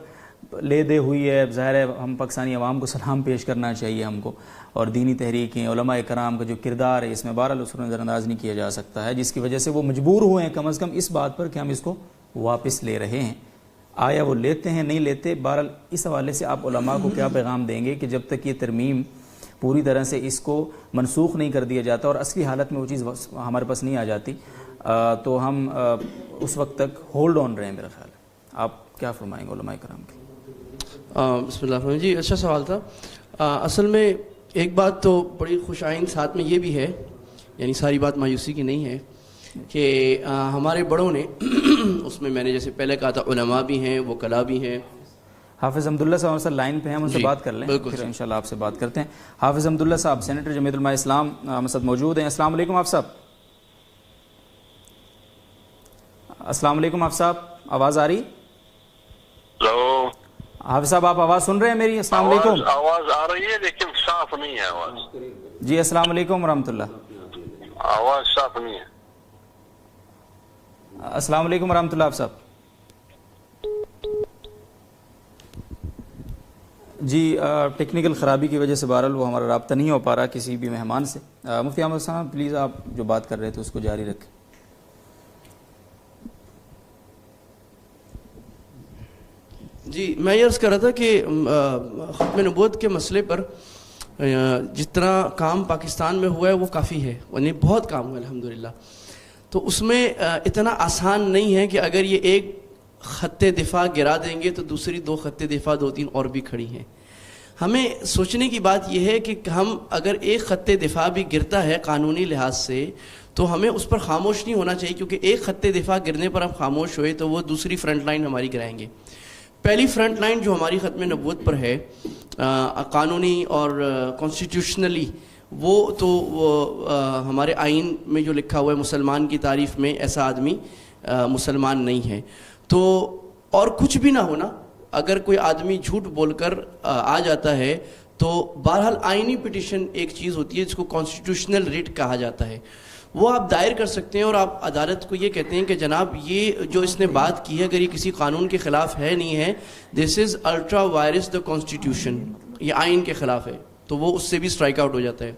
لے دے ہوئی ہے. ظاہر ہے ہم پاکستانی عوام کو سلام پیش کرنا چاہیے ہم کو, اور دینی تحریکیں علماء کرام کا جو کردار ہے اس میں بہرحال اس کو نظر انداز نہیں کیا جا سکتا ہے, جس کی وجہ سے وہ مجبور ہوئے ہیں کم از کم اس بات پر کہ ہم اس کو واپس لے رہے ہیں. آیا وہ لیتے ہیں نہیں لیتے, بہرحال اس حوالے سے آپ علماء کو کیا پیغام دیں گے کہ جب تک یہ ترمیم پوری طرح سے اس کو منسوخ نہیں کر دیا جاتا اور اصلی حالت میں وہ چیز ہمارے پاس نہیں آ جاتی تو ہم اس وقت تک ہولڈ آن رہے ہیں میرا خیال ہے. آپ کیا فرمائیں گے علماء کرام کے؟ بسم اللہ الرحمن. جی اچھا سوال تھا. اصل میں ایک بات تو بڑی خوش آئند ساتھ میں یہ بھی ہے, یعنی ساری بات مایوسی کی نہیں ہے, کہ ہمارے بڑوں نے اس میں نے جیسے پہلے کہا تھا علماء بھی ہیں, وکلاء بھی ہیں. حافظ حمداللہ صاحب سر لائن پہ ہیں, ہم ان سے بات کر لیں پھر انشاءاللہ آپ سے بات کرتے ہیں. حافظ حمداللہ صاحب سینیٹر جمعیت علماء اسلام ہم ساتھ موجود ہیں. السلام علیکم آپ صاحب. السلام علیکم آپ صاحب, آواز آ رہی؟ ہلو حافظ صاحب آپ آواز سن رہے ہیں میری؟ السلام علیکم. آواز آ رہی ہے لیکن صاف نہیں ہے آواز. جی السلام علیکم ورحمۃ اللہ. آواز صاف نہیں ہے. السلام علیکم ورحمۃ اللہ آپ صاحب. جی ٹیکنیکل خرابی کی وجہ سے بہرحال وہ ہمارا رابطہ نہیں ہو پا رہا کسی بھی مہمان سے. مفتی احمد صاحب پلیز آپ جو بات کر رہے تھے اس کو جاری رکھیں. جی میں یہ عرض کر رہا تھا کہ ختم نبوت کے مسئلے پر جتنا کام پاکستان میں ہوا ہے وہ کافی ہے, یعنی بہت کام ہوا الحمدللہ. تو اس میں اتنا آسان نہیں ہے کہ اگر یہ ایک خط دفاع گرا دیں گے تو دوسری دو خط دفاع دو تین اور بھی کھڑی ہیں. ہمیں سوچنے کی بات یہ ہے کہ ہم اگر ایک خط دفاع بھی گرتا ہے قانونی لحاظ سے تو ہمیں اس پر خاموش نہیں ہونا چاہیے, کیونکہ ایک خط دفاع گرنے پر ہم خاموش ہوئے تو وہ دوسری فرنٹ لائن ہماری گرائیں گے. پہلی فرنٹ لائن جو ہماری ختم نبوت پر ہے قانونی اور کانسٹیٹیوشنلی, وہ تو ہمارے آئین میں جو لکھا ہوا ہے مسلمان کی تعریف میں ایسا آدمی مسلمان نہیں ہے. تو اور کچھ بھی نہ ہونا, اگر کوئی آدمی جھوٹ بول کر آ جاتا ہے تو بہرحال آئینی پٹیشن ایک چیز ہوتی ہے جس کو کانسٹیٹیوشنل ریٹ کہا جاتا ہے, وہ آپ دائر کر سکتے ہیں اور آپ عدالت کو یہ کہتے ہیں کہ جناب یہ جو اس نے بات کی ہے اگر یہ کسی قانون کے خلاف ہے نہیں ہے, دس از الٹرا وائرس دا کانسٹیٹیوشن, یہ آئین کے خلاف ہے, تو وہ اس سے بھی اسٹرائک آؤٹ ہو جاتا ہے.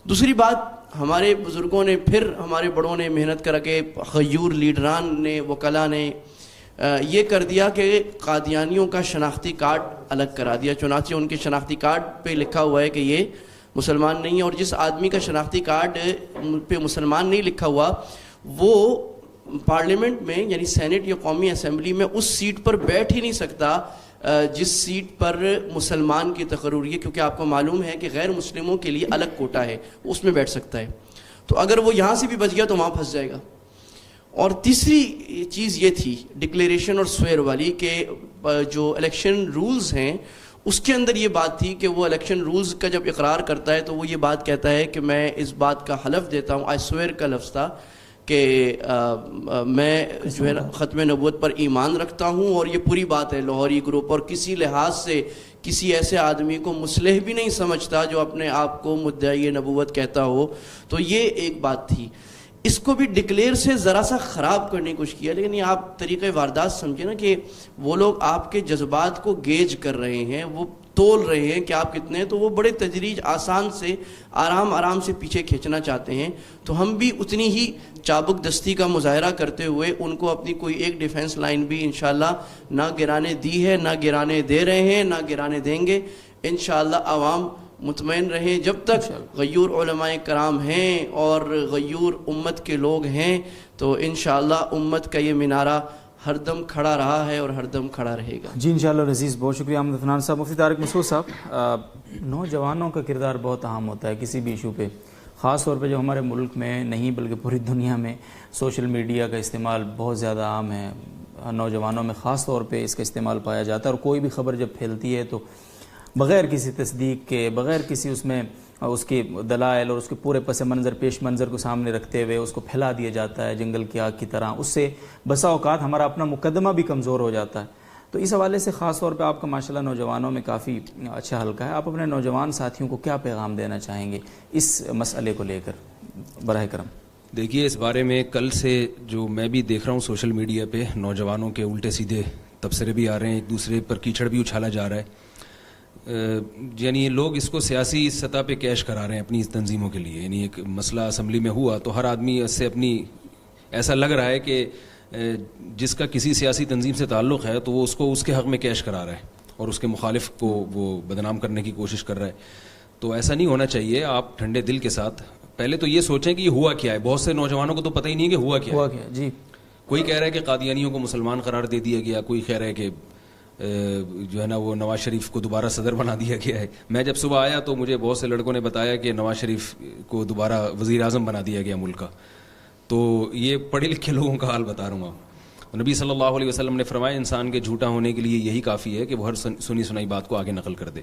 دوسری بات ہمارے بزرگوں نے پھر ہمارے بڑوں نے محنت کر کے غیور لیڈران نے وکلاء نے یہ کر دیا کہ قادیانیوں کا شناختی کارڈ الگ کرا دیا. چنانچہ ان کے شناختی کارڈ پہ لکھا ہوا ہے کہ یہ مسلمان نہیں ہے, اور جس آدمی کا شناختی کارڈ پہ مسلمان نہیں لکھا ہوا وہ پارلیمنٹ میں یعنی سینٹ یا قومی اسمبلی میں اس سیٹ پر بیٹھ ہی نہیں سکتا جس سیٹ پر مسلمان کی تقرری ہے, کیونکہ آپ کو معلوم ہے کہ غیر مسلموں کے لیے الگ کوٹا ہے, اس میں بیٹھ سکتا ہے. تو اگر وہ یہاں سے بھی بچ گیا تو وہاں پھنس جائے گا. اور تیسری چیز یہ تھی ڈکلیریشن اور سویر والی کہ جو الیکشن رولز ہیں اس کے اندر یہ بات تھی کہ وہ الیکشن رولز کا جب اقرار کرتا ہے تو وہ یہ بات کہتا ہے کہ میں اس بات کا حلف دیتا ہوں, آئی سویر کا لفظ تھا, کہ میں جو ہے ختم نبوت پر ایمان رکھتا ہوں, اور یہ پوری بات ہے لاہوری گروپ اور کسی لحاظ سے کسی ایسے آدمی کو مصلح بھی نہیں سمجھتا جو اپنے آپ کو مدعی نبوت کہتا ہو. تو یہ ایک بات تھی. اس کو بھی ڈکلیئر سے ذرا سا خراب کرنے کی کوشش کیا, لیکن یہ آپ طریقہ واردات سمجھے نا کہ وہ لوگ آپ کے جذبات کو گیج کر رہے ہیں, وہ تول رہے ہیں کہ آپ کتنے ہیں, تو وہ بڑے تدریج آسان سے آرام سے پیچھے کھینچنا چاہتے ہیں. تو ہم بھی اتنی ہی چابک دستی کا مظاہرہ کرتے ہوئے ان کو اپنی کوئی ایک ڈیفنس لائن بھی انشاءاللہ نہ گرانے دی ہے, نہ گرانے دے رہے ہیں, نہ گرانے دیں گے. انشاءاللہ عوام مطمئن رہیں, جب تک غیور علماء کرام ہیں اور غیور امت کے لوگ ہیں تو انشاءاللہ امت کا یہ مینارہ ہر دم کھڑا رہا ہے اور ہر دم کھڑا رہے گا. جی انشاءاللہ عزیز, بہت شکریہ احمد عفنان صاحب. مفتی طارق مسعود صاحب, نوجوانوں کا کردار بہت اہم ہوتا ہے کسی بھی ایشو پہ, خاص طور پہ جو ہمارے ملک میں نہیں بلکہ پوری دنیا میں سوشل میڈیا کا استعمال بہت زیادہ عام ہے، نوجوانوں میں خاص طور پہ اس کا استعمال پایا جاتا ہے، اور کوئی بھی خبر جب پھیلتی ہے تو بغیر کسی تصدیق کے، بغیر کسی اس میں اس کی دلائل اور اس کے پورے پس منظر پیش منظر کو سامنے رکھتے ہوئے اس کو پھیلا دیا جاتا ہے جنگل کی آگ کی طرح. اس سے بسا اوقات ہمارا اپنا مقدمہ بھی کمزور ہو جاتا ہے. تو اس حوالے سے خاص طور پہ آپ کا ماشاءاللہ نوجوانوں میں کافی اچھا حلقہ ہے. آپ اپنے نوجوان ساتھیوں کو کیا پیغام دینا چاہیں گے اس مسئلے کو لے کر براہ کرم؟ دیکھیے، اس بارے میں کل سے جو میں بھی دیکھ رہا ہوں سوشل میڈیا پہ نوجوانوں کے الٹے سیدھے تبصرے بھی آ رہے ہیں، ایک دوسرے پر کیچڑ بھی اچھالا جا رہا ہے. یعنی لوگ اس کو سیاسی سطح پہ کیش کرا رہے ہیں اپنی تنظیموں کے لیے. یعنی ایک مسئلہ اسمبلی میں ہوا تو ہر آدمی اس سے اپنی ایسا لگ رہا ہے کہ جس کا کسی سیاسی تنظیم سے تعلق ہے تو وہ اس کو اس کے حق میں کیش کرا رہا ہے اور اس کے مخالف کو وہ بدنام کرنے کی کوشش کر رہا ہے. تو ایسا نہیں ہونا چاہیے. آپ ٹھنڈے دل کے ساتھ پہلے تو یہ سوچیں کہ یہ ہوا کیا ہے. بہت سے نوجوانوں کو تو پتہ ہی نہیں ہے کہ ہوا کیا ہے. جی، کوئی کہہ رہا ہے کہ قادیانیوں کو مسلمان قرار دے دیا گیا، کوئی کہہ رہا ہے کہ جو ہے نا وہ نواز شریف کو دوبارہ صدر بنا دیا گیا ہے. میں جب صبح آیا تو مجھے بہت سے لڑکوں نے بتایا کہ نواز شریف کو دوبارہ وزیر اعظم بنا دیا گیا ملک کا. تو یہ پڑھے لکھے لوگوں کا حال بتا رہا ہوں. آپ نبی صلی اللہ علیہ وسلم نے فرمایا انسان کے جھوٹا ہونے کے لیے یہی کافی ہے کہ وہ ہر سنی سنائی بات کو آگے نقل کر دے.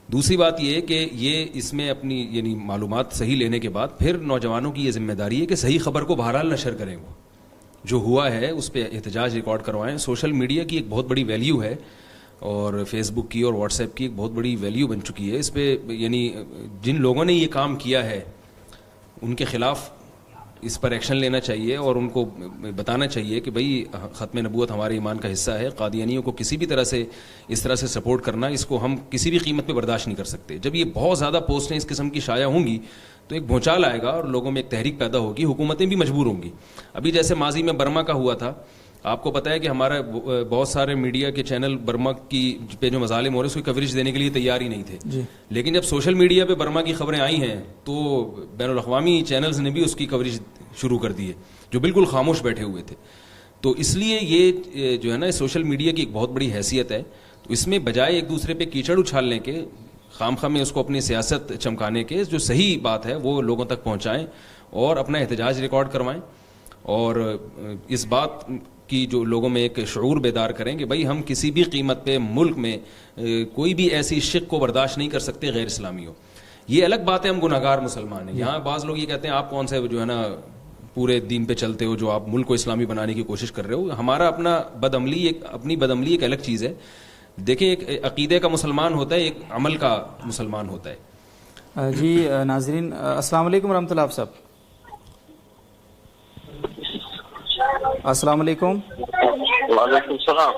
دوسری بات یہ کہ یہ اس میں اپنی یعنی معلومات صحیح لینے کے بعد پھر نوجوانوں کی یہ ذمہ داری ہے کہ صحیح خبر کو بہرحال نشر کریں. وہ جو ہوا ہے اس پہ احتجاج ریکارڈ کروائیں. سوشل میڈیا کی ایک بہت بڑی ویلیو ہے اور فیس بک کی اور واٹس ایپ کی ایک بہت بڑی ویلیو بن چکی ہے. اس پہ یعنی جن لوگوں نے یہ کام کیا ہے ان کے خلاف اس پر ایکشن لینا چاہیے اور ان کو بتانا چاہیے کہ بھئی ختم نبوت ہمارے ایمان کا حصہ ہے. قادیانیوں کو کسی بھی طرح سے اس طرح سے سپورٹ کرنا اس کو ہم کسی بھی قیمت پہ برداشت نہیں کر سکتے. جب یہ بہت زیادہ پوسٹیں اس قسم کی شائع ہوں گی تو ایک بھونچال آئے گا اور لوگوں میں ایک تحریک پیدا ہوگی. حکومتیں بھی مجبور ہوں گی. ابھی جیسے ماضی میں برما کا ہوا تھا، آپ کو پتہ ہے کہ ہمارا بہت سارے میڈیا کے چینل برما کی پہ جو مظالم ہو رہے ہیں اس کی کوریج دینے کے لیے تیار ہی نہیں تھے. لیکن جب سوشل میڈیا پہ برما کی خبریں آئی ہیں تو بین الاقوامی چینلز نے بھی اس کی کوریج شروع کر دی ہے جو بالکل خاموش بیٹھے ہوئے تھے. تو اس لیے یہ جو ہے نا سوشل میڈیا کی ایک بہت بڑی حیثیت ہے. تو اس میں بجائے ایک دوسرے پہ کیچڑ اچھالنے کے، خام خواہ میں اس کو اپنی سیاست چمکانے کے، جو صحیح بات ہے وہ لوگوں تک پہنچائیں اور اپنا احتجاج ریکارڈ کروائیں اور اس بات کی جو لوگوں میں ایک شعور بیدار کریں کہ بھائی ہم کسی بھی قیمت پہ ملک میں کوئی بھی ایسی شق کو برداشت نہیں کر سکتے غیر اسلامی ہو. یہ الگ بات ہے ہم گناہگار مسلمان ہیں. یہاں بعض لوگ یہ کہتے ہیں آپ کون سے جو ہے نا پورے دین پہ چلتے ہو جو آپ ملک کو اسلامی بنانے کی کوشش کر رہے ہو. ہمارا اپنا اپنی بدعملی ایک الگ چیز ہے. دیکھیں ایک عقیدے کا مسلمان ہوتا ہے، ایک عمل کا مسلمان ہوتا ہے. جی ناظرین السلام علیکم ورحمۃ اللہ. آپ صاحب السلام علیکم. وعلیکم السلام.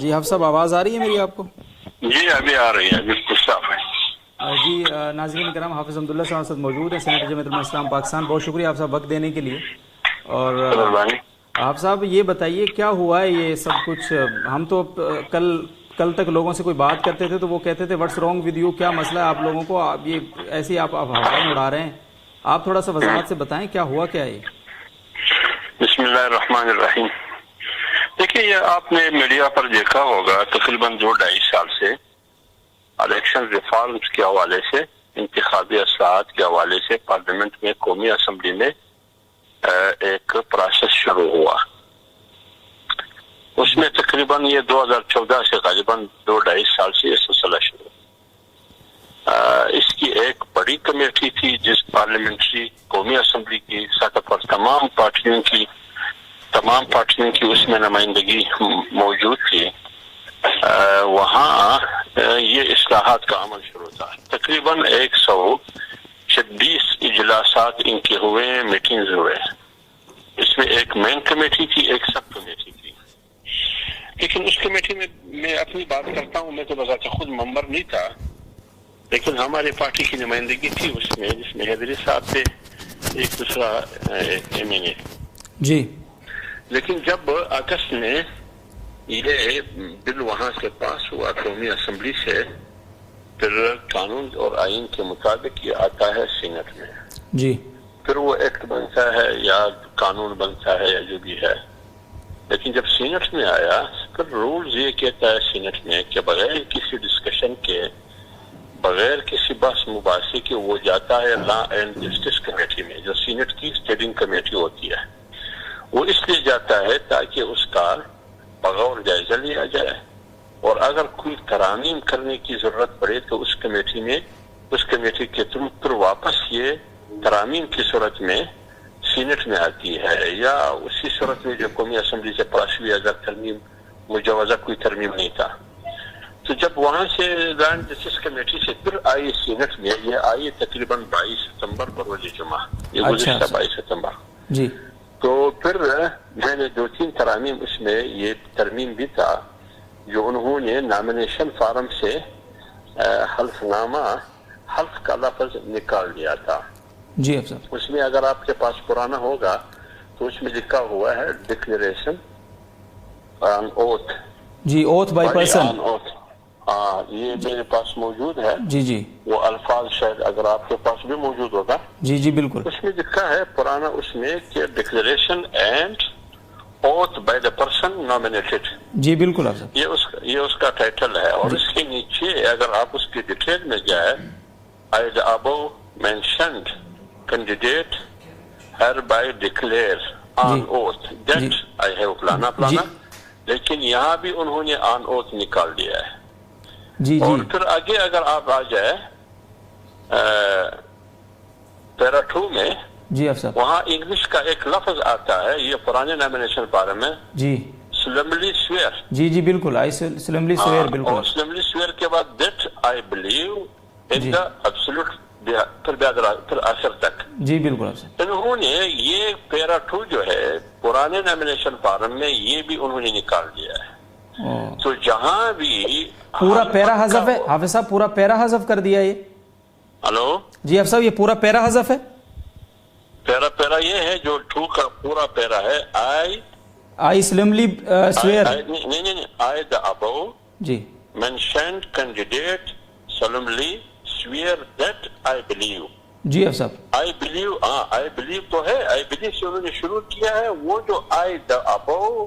جی حافظ صاحب آواز آ رہی ہے میری آپ کو؟ جی ابھی آ رہی ہے، بالکل صاف ہے. جی ناظرین کرام، حافظ عبداللہ صاحب ساتھ موجود ہیں، سینیٹر جمعیت علماء اسلام پاکستان. بہت شکریہ آپ صاحب وقت دینے کے لیے. اور آپ صاحب یہ بتائیے کیا ہوا ہے یہ سب کچھ؟ ہم تو کل تک لوگوں سے کوئی بات کرتے تھے تو وہ کہتے تھے واٹس رانگ ود یو، کیا مسئلہ ہے آپ لوگوں کو؟ آپ یہ ایسے آپ ہوائیں اڑا رہے ہیں. آپ تھوڑا سا وضاحت سے بتائیں کیا ہوا کیا ہے؟ بسم اللہ الرحمن الرحیم. دیکھیے یہ آپ نے میڈیا پر دیکھا ہوگا تقریباً 2-2.5 سال سے الیکشن ریفارمز کے حوالے سے، انتخابی اصلاحات کے حوالے سے پارلیمنٹ میں، قومی اسمبلی میں ایک پروسیس شروع ہوا. اس میں تقریباً یہ 2014 سے غالباً 2-2.5 سال سے یہ سلسلہ شروع. اس کی ایک بڑی کمیٹی تھی جس پارلیمنٹری قومی اسمبلی کی سطح پر تمام پارٹیوں کی اس میں نمائندگی موجود تھی. وہاں یہ اصلاحات کا عمل شروع تھا. تقریباً 126 اجلاسات ان کے ہوئے، میٹنگز ہوئے. اس میں ایک مین کمیٹی تھی، ایک سب کمیٹی تھی. لیکن اس کمیٹی میں میں اپنی بات کرتا ہوں، میں تو بذات خود ممبر نہیں تھا، لیکن ہماری پارٹی کی نمائندگی تھی اس میں، جس میں حیدری صاحب تھے، ایک دوسرا MNA. جی. لیکن جب اگست میں یہ بل وہاں سے پاس ہوا قومی اسمبلی سے، پھر قانون اور آئین کے مطابق یہ آتا ہے سینٹ میں. جی. پھر وہ ایکٹ بنتا ہے یا قانون بنتا ہے یا جو بھی ہے. لیکن جب سینٹ میں آیا پھر رولز یہ کہتا ہے سینٹ میں کہ بغیر کسی ڈسکشن کے بغیر کسی بحث مباحثے کے وہ جاتا ہے لا اینڈ جسٹس کمیٹی میں، جو سینٹ کی اسٹڈنگ کمیٹی ہوتی ہے. وہ اس لیے جاتا ہے تاکہ اس کا بغور جائزہ لیا جائے، اور اگر کوئی ترامیم کرنے کی ضرورت پڑے تو اس کمیٹی کے تھرو پھر واپس یہ ترامیم کی صورت میں سینٹ میں آتی ہے، یا اسی صورت میں جو قومی اسمبلی سے پاس ہوئی اگر ترمیم مجوزہ کوئی ترمیم نہیں تھا. تو جب وہاں سے لینڈ جسٹس کمیٹی سے پھر آئی سینٹ میں، یہ آئی تقریباً 22 ستمبر بروز جمعہ، یہ گزشتہ 22 ستمبر جی. تو پھر میں نے 2-3 ترامیم اس میں یہ ترمیم بھی تھا جو انہوں نے نامینیشن فارم سے حلف نامہ، حلف کا لفظ نکال دیا تھا. جی افسر. اس میں اگر آپ کے پاس پرانا ہوگا تو اس میں لکھا ہوا ہے ڈکلیریشن آن اوتھ. جی، اوتھ بائی پرسن. یہ میرے پاس موجود ہے. جی جی. وہ الفاظ شاید اگر آپ کے پاس بھی موجود ہوگا. جی جی بالکل. اس میں لکھا ہے پرانا اس میں کہ declaration and oath by the person nominated. جی بالکل افسر. یہ اس کا ٹائٹل ہے، اور اس کے نیچے اگر آپ اس کی ڈیٹیل میں جائے I the above mentioned candidate hereby declare on oath that I have پلانا پلانا، لیکن یہاں بھی انہوں نے on oath نکال دیا ہے. جی اور پھر آگے اگر آپ آ جائے پیرا 2 میں، جی افسر، وہاں انگلش کا ایک لفظ آتا ہے، یہ پرانے نامینیشن فارم میں، جی solemnly swear. جی جی بالکل، آئی solemnly swear. بالکل. اور solemnly swear کے بعد that I believe in the absolute، پھر آخر تک. جی بالکل افسر. انہوں نے یہ پیرا 2 جو ہے پرانے نامینیشن فارم میں، یہ بھی انہوں نے نکال دیا ہے. تو جہاں بھی پورا پیرا حذف ہے حافظ صاحب، پورا پیرا حذف کر دیا یہ. ہلو جی افسر صاحب، یہ پورا پیرا حذف ہے. پیرا یہ ہے جو 2 کا پورا پیرا ہے I solemnly swear. نہیں I the above G mentioned candidate solemnly swear that I believe. جی افسر. I believe تو ہے، I believe سے انہوں نے شروع کیا ہے. وہ جو I the above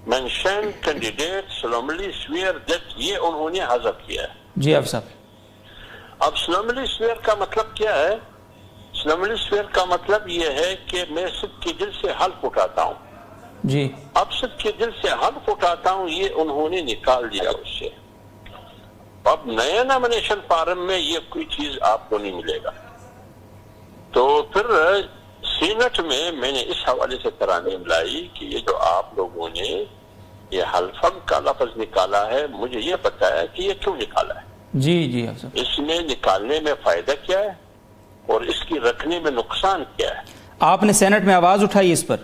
mentioned candidate solemnly swear that یہ انہوں نے حذف کیا ہے. جی افسر. اب solemnly swear کا مطلب کیا ہے؟ solemnly swear کا مطلب یہ ہے کہ میں سب کے دل سے حلف اٹھاتا ہوں. جی. اب سب کے دل سے حلف اٹھاتا ہوں، یہ انہوں نے نکال دیا اس سے. اب نئے نامینیشن فارم میں یہ کوئی چیز آپ کو نہیں ملے گا. تو پھر سینٹ میں نے اس حوالے سے ترامیم لائی کہ یہ جو آپ لوگوں نے یہ حلفن کا لفظ نکالا ہے، مجھے یہ بتایا کہ یہ کیوں نکالا ہے. جی جی افسر. اس میں نکالنے میں فائدہ کیا ہے اور اس کی رکھنے میں نقصان کیا ہے. آپ نے سینٹ میں آواز اٹھائی اس پر؟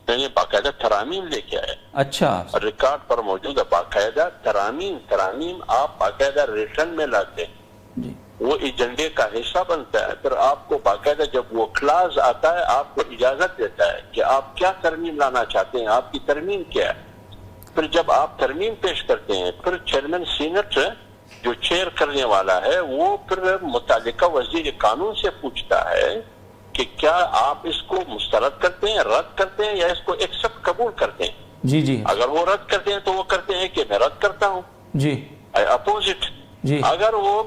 میں نے باقاعدہ ترامیم لے کے آئے. اچھا. ریکارڈ پر موجود ہے باقاعدہ ترامیم آپ باقاعدہ ریٹرن میں لاتے ہیں. جی. وہ ایجنڈے کا حصہ بنتا ہے. پھر آپ کو باقاعدہ جب وہ کلاز آتا ہے آپ کو اجازت دیتا ہے کہ آپ کیا ترمیم لانا چاہتے ہیں، آپ کی ترمیم کیا ہے. پھر جب آپ ترمیم پیش کرتے ہیں، پھر چیئرمین سینٹ جو چیئر کرنے والا ہے وہ پھر متعلقہ وزیر قانون سے پوچھتا ہے کہ کیا آپ اس کو مسترد کرتے ہیں، رد کرتے ہیں، یا اس کو ایکسپٹ قبول کرتے ہیں. جی جی. اگر وہ رد کرتے ہیں تو وہ کرتے ہیں کہ میں رد کرتا ہوں. جی. اپوزٹ. جی. اگر وہ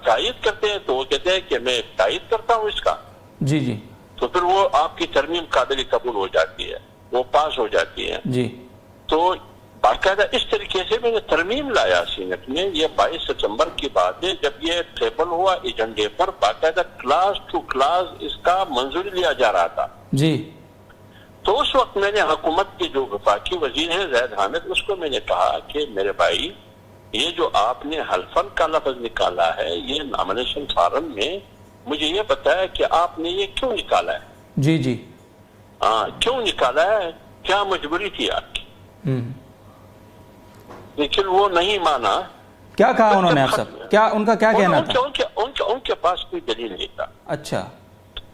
تائید کرتے ہیں تو وہ کہتے ہیں کہ میں تائید کرتا ہوں اس کا. جی جی. تو پھر وہ آپ کی ترمیم قابل قبول ہو جاتی ہے، وہ پاس ہو جاتی ہے. جی. تو باقاعدہ اس طریقے سے میں نے ترمیم لایا سینٹ میں. یہ 22 ستمبر کی بات ہے جب یہ ٹیبل ہوا ایجنڈے پر، باقاعدہ کلاس ٹو کلاس اس کا منظوری لیا جا رہا تھا. جی. تو اس وقت میں نے حکومت کے جو وفاقی وزیر ہیں زید حامد، اس کو میں نے کہا کہ میرے بھائی یہ جو آپ نے حلفن کا لفظ نکالا ہے یہ نامینیشن فارم میں، مجھے یہ بتایا کہ آپ نے یہ کیوں نکالا ہے. جی جی. کیوں نکالا ہے، کیا مجبوری تھی آپ کی. لیکن وہ نہیں مانا. کیا کہا انہوں نے آپ سب؟ کیا ان کا کیا کہنا تھا؟ ان کے پاس کوئی دلیل نہیں تھا. اچھا.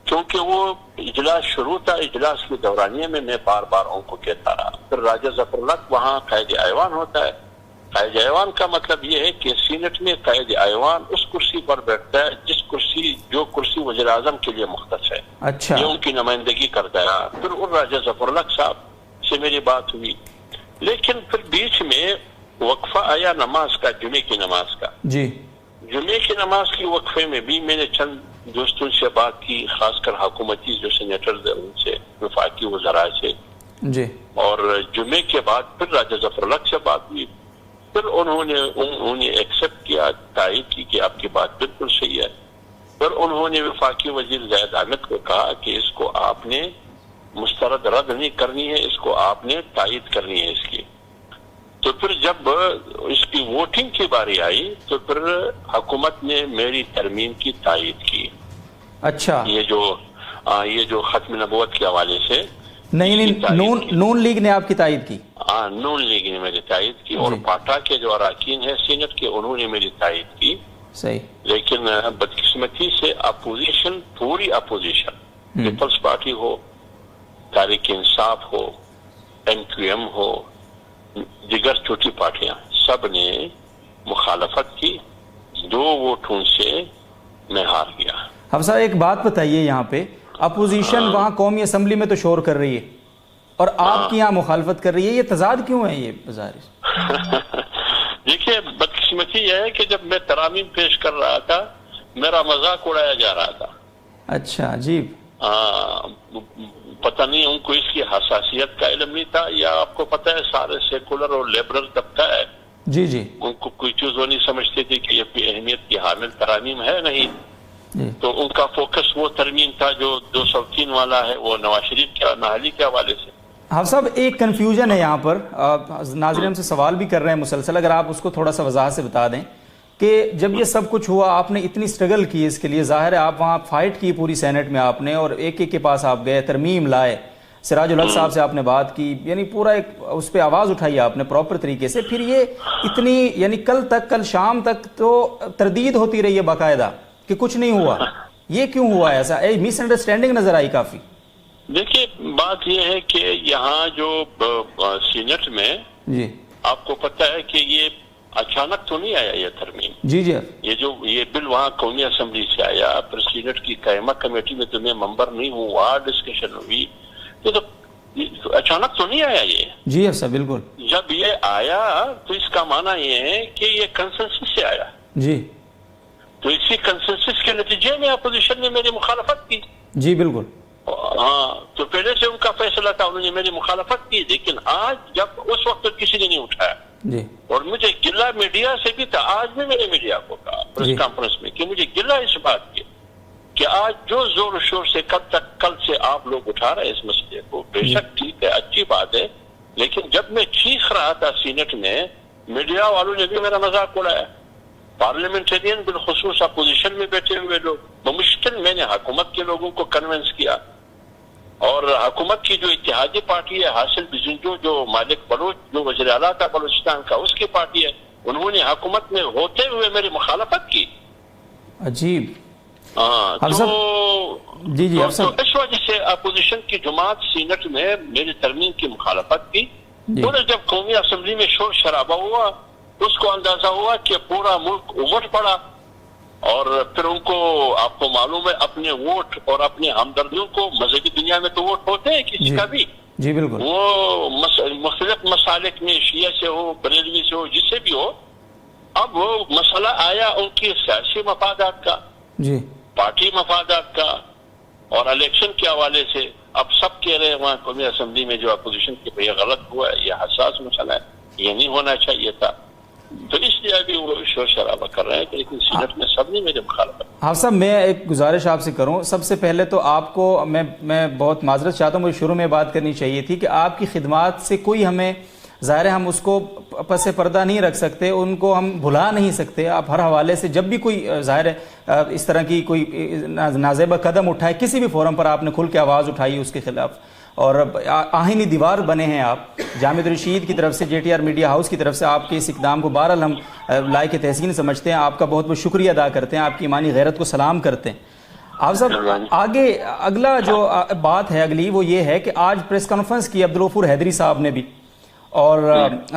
کیونکہ وہ اجلاس شروع تھا، اجلاس کی دورانیے میں بار بار ان کو کہتا رہا. پھر راجہ ظفر اللہ وہاں قائد ایوان ہوتا ہے. قائد ایوان کا مطلب یہ ہے کہ سینٹ میں قائد ایوان اس کرسی پر بیٹھتا ہے جو کرسی وزیر اعظم کے لیے مختص ہے. اچھا. یہ ان کی نمائندگی کرتا ہے. پھر ان راجہ ظفر اللہ صاحب سے میری بات ہوئی، لیکن پھر بیچ میں وقفہ آیا نماز کا، جمعے کی نماز کا. جی. جمعے کی نماز کی وقفے میں بھی میں نے چند دوستوں سے بات کی، خاص کر حکومتی جو سینیٹرز ہیں ان سے، وفاقی وزراء سے، جی، اور جمعے کے بعد پھر راجہ ظفر الحق سے بات ہوئی. پھر انہوں نے ایکسپٹ کیا، تائید کی کہ آپ کی بات بالکل صحیح ہے. پھر انہوں نے وفاقی وزیر زاہد حامد کو کہا کہ اس کو آپ نے مسترد رد نہیں کرنی ہے، اس کو آپ نے تائید کرنی ہے اس کی. تو پھر جب اس کی ووٹنگ کی باری آئی تو پھر حکومت نے میری ترمیم کی تائید کی. اچھا، یہ جو ختم نبوت کے حوالے سے نہیں، نون لیگ نے آپ کی تائید کی؟ نون لیگ نے میری تائید کی، اور پاٹا کے جو اراکین ہیں سینٹ کے انہوں نے میری تائید کی. صحیح. لیکن بدقسمتی سے اپوزیشن، پوری اپوزیشن، پیپلز پارٹی ہو، تحریک انصاف ہو، MQM ہو، دیگر چھوٹی پارٹیاں، سب نے مخالفت کی. 2 ووٹوں سے میں ہار گیا. حافظ صاحب ایک بات بتائیے، یہاں پہ اپوزیشن وہاں قومی اسمبلی میں تو شور کر رہی ہے اور آپ کی یہاں مخالفت کر رہی ہے، یہ تضاد کیوں ہے یہ بظاہر؟ دیکھیے بدقسمتی یہ ہے کہ جب میں ترامیم پیش کر رہا تھا میرا مذاق اڑایا جا رہا تھا. اچھا، عجیب. پتہ نہیں ان کو اس کی حساسیت کا علم نہیں تھا، یا آپ کو پتہ ہے سارے سیکولر اور لیبرل طبقہ ہے، جی جی، ان کو کوئی چیز وہ نہیں سمجھتے تھے کہ یہ کوئی اہمیت کی حامل ترامیم ہے نہیں. تو ان کا فوکس وہ ترمیم تھا جو 203 والا ہے، وہ نواز شریف کے نااہلی کے حوالے سے. حافظ صاحب ایک کنفیوژن ہے یہاں پر، ناظرین ہم سے سوال بھی کر رہے ہیں مسلسل، اگر آپ اس کو تھوڑا سا وضاحت سے بتا دیں کہ جب یہ سب کچھ ہوا، آپ نے اتنی سٹرگل کی اس کے لیے، ظاہر ہے آپ وہاں فائٹ کی پوری سینٹ میں آپ نے، اور ایک ایک کے پاس آپ گئے، ترمیم لائے، سراج الحق صاحب سے آپ نے بات کی، یعنی پورا ایک اس پہ آواز اٹھائی آپ نے پراپر طریقے سے. پھر یہ اتنی، یعنی کل شام تک تو تردید ہوتی رہی ہے باقاعدہ کہ کچھ نہیں ہوا. یہ کیوں ہوا ایسا؟ مس انڈرسٹینڈنگ نظر آئی کافی. دیکھیے بات یہ ہے کہ یہاں جو سینٹ میں، جی آپ کو پتہ ہے کہ یہ اچانک تو نہیں آیا یہ ترمیم. جی جی، یہ بل وہاں قومی اسمبلی سے آیا، پھر سینٹ کی قائمہ کمیٹی میں تو میں ممبر نہیں ہوں، وہاں ڈسکشن ہوئی، تو اچانک تو نہیں آیا یہ. جی ایسا بالکل. جب یہ آیا تو اس کا معنی یہ ہے کہ یہ کنسنسس سے آیا. جی، تو اسی کنسنسس کے نتیجے میں اپوزیشن نے میری مخالفت کی. جی بالکل. ہاں، تو پہلے سے ان کا فیصلہ تھا، انہوں نے میری مخالفت کی. لیکن آج جب اس وقت کسی نے نہیں اٹھایا، جی، اور مجھے گلہ میڈیا سے بھی تھا، آج بھی میں نے میڈیا کو کہا پریس کانفرنس میں کہ مجھے گلہ اس بات کی کہ آج جو زور و شور سے کل سے آپ لوگ اٹھا رہے ہیں اس مسئلے کو، بے شک ٹھیک ہے، اچھی بات ہے، لیکن جب میں چیخ رہا تھا سینٹ میں، میڈیا والوں نے بھی میرا مذاق اڑایا. پارلیمنٹرین بالخصوص اپوزیشن میں بیٹھے ہوئے لوگ، بمشکل میں نے حکومت کے لوگوں کو کنونس کیا، اور حکومت کی جو اتحادی پارٹی ہے، حاصل بزنجو، جو مالک بلوچ، جو وزیر اعلیٰ تھا بلوچستان کا، اس کی پارٹی ہے، انہوں نے حکومت میں ہوتے ہوئے میری مخالفت کی. عجیب. تو جی جی، اس وجہ سے اپوزیشن کی جماعت سینٹ میں میری ترمیم کی مخالفت کی. اور جب قومی اسمبلی میں شور شرابہ ہوا، اس کو اندازہ ہوا کہ پورا ملک امٹ پڑا، اور پھر ان کو، آپ کو معلوم ہے، اپنے ووٹ اور اپنے ہمدردیوں کو، مذہبی دنیا میں تو ووٹ ہوتے ہیں کسی کا بھی، جی بالکل، وہ مختلف مسالک میں، شیعہ سے ہو، بریلوی سے ہو، جس سے بھی ہو. اب وہ مسئلہ آیا ان کی سیاسی مفادات کا، جی، پارٹی مفادات کا، اور الیکشن کے حوالے سے. اب سب کہہ رہے ہیں وہاں قومی اسمبلی میں جو اپوزیشن کی، یہ غلط ہوا ہے، یہ حساس مسئلہ ہے، یہ نہیں ہونا چاہیے تھا. تو اس لیے ابھی وہ شور شرابہ کر رہے ہیں، لیکن سینٹ میں سب نے میرے مخالفت. ہاں صاحب، میں ایک گزارش آپ سے کروں. سب سے پہلے تو آپ کو میں بہت معذرت چاہتا ہوں، مجھے شروع میں بات کرنی چاہیے تھی کہ آپ کی خدمات سے کوئی ہمیں، ظاہر ہے ہم اس کو پس پردہ نہیں رکھ سکتے، ان کو ہم بھلا نہیں سکتے. آپ ہر حوالے سے جب بھی کوئی، ظاہر ہے اس طرح کی کوئی نازیبہ قدم اٹھائے، کسی بھی فورم پر آپ نے کھل کے آواز اٹھائی اس کے خلاف، اور آہنی دیوار بنے ہیں آپ جامع رشید کی طرف سے، JTR میڈیا ہاؤس کی طرف سے. آپ کے اس اقدام کو بہرحال ہم لائق تحسین سمجھتے ہیں، آپ کا بہت بہت شکریہ ادا کرتے ہیں، آپ کی ایمانی غیرت کو سلام کرتے ہیں. آپ صاحب آگے اگلا جو بات ہے اگلی، وہ یہ ہے کہ آج پریس کانفرنس کی عبدالغفور حیدری صاحب نے بھی، اور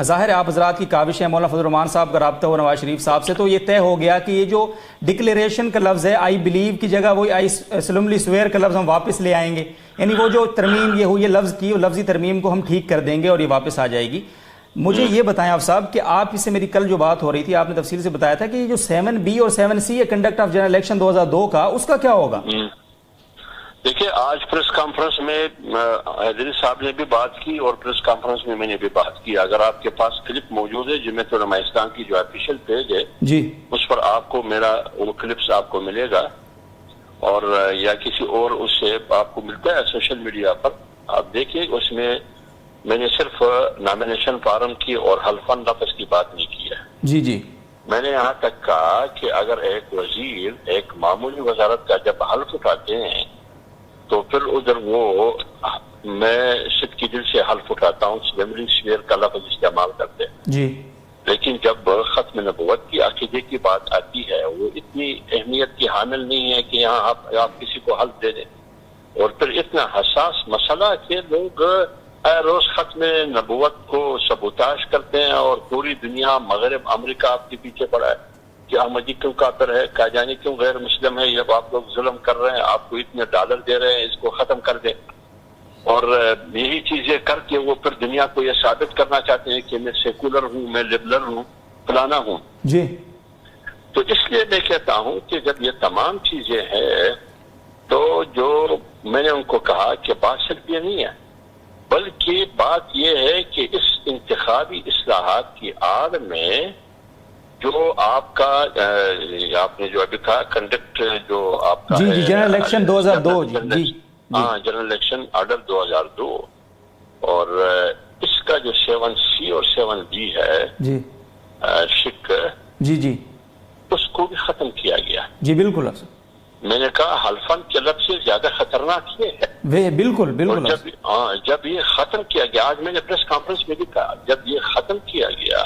ظاہر ہے آپ حضرات کی کاوش ہے، مولانا فضل الرحمان صاحب کا رابطہ ہو نواز شریف صاحب سے، تو یہ طے ہو گیا کہ یہ جو ڈکلیریشن کا لفظ ہے، آئی بلیو کی جگہ وہی آئی سلملی سویئر کا لفظ ہم واپس لے آئیں گے. یعنی وہ جو ترمیم یہ ہوئی ہے لفظ کی، وہ لفظی ترمیم کو ہم ٹھیک کر دیں گے اور یہ واپس آ جائے گی. مجھے یہ بتائیں آپ صاحب کہ آپ اس سے میری کل جو بات ہو رہی تھی آپ نے تفصیل سے بتایا تھا کہ یہ جو 7B اور 7C ہے کنڈکٹ آف جنرل الیکشن 2002 کا، اس کا کیا ہوگا؟ دیکھیے آج پریس کانفرنس میں حیدری صاحب نے بھی بات کی اور پریس کانفرنس میں نے بھی بات کی. اگر آپ کے پاس کلپ موجود ہے جمعیت علماء اسلام کی جو آفیشیل پیج ہے جی اس پر آپ کو میرا وہ کلپس آپ کو ملے گا، اور یا کسی اور اس سے آپ کو ملتا ہے سوشل میڈیا پر، آپ دیکھیے. اس میں نے صرف نامینیشن فارم کی اور حلفاً لفظ کی بات نہیں کی ہے. جی جی میں نے یہاں تک کہا کہ اگر ایک وزیر ایک معمولی وزارت کا جب حلف اٹھاتے ہیں تو پھر ادھر وہ میں صدق کی دل سے حلف اٹھاتا ہوں سیمبلی سویئر کا لفظ استعمال کرتے ہیں جی، لیکن جب ختم نبوت کی عقیدے کی بات آتی ہے وہ اتنی اہمیت کی حامل نہیں ہے کہ یہاں آپ کسی کو حلف دے دیں. اور پھر اتنا حساس مسئلہ کہ لوگ روز ختم نبوت کو سبوتاش کرتے ہیں اور پوری دنیا مغرب امریکہ آپ کے پیچھے پڑا ہے کہ احمدی کیوں کافر ہے، قادیانی کیوں غیر مسلم ہے، یہ آپ لوگ ظلم کر رہے ہیں، آپ کو اتنے ڈالر دے رہے ہیں، اس کو ختم کر دیں. اور یہی چیزیں کر کے وہ پھر دنیا کو یہ ثابت کرنا چاہتے ہیں کہ میں سیکولر ہوں، میں لبرل ہوں، فلانا ہوں. جی تو اس لیے میں کہتا ہوں کہ جب یہ تمام چیزیں ہیں تو جو میں نے ان کو کہا کہ بات صرف یہ نہیں ہے، بلکہ بات یہ ہے کہ اس انتخابی اصلاحات کی آڑ میں جو آپ کا آپ نے جو ابھی کہا کنڈکٹ جو آپ کا جی جی جنرل الیکشن 2002 جی ہاں جنرل الیکشن آرڈر 2002 اور اس کا جو 7C اور 7B ہے جی شک جی جی اس کو بھی ختم کیا گیا. جی بالکل افسر، میں نے کہا حلفاً کے لفظ سے زیادہ خطرناک یہ ہے. وہ بالکل بالکل جب یہ ختم کیا گیا، آج میں نے پریس کانفرنس میں بھی کہا، جب یہ ختم کیا گیا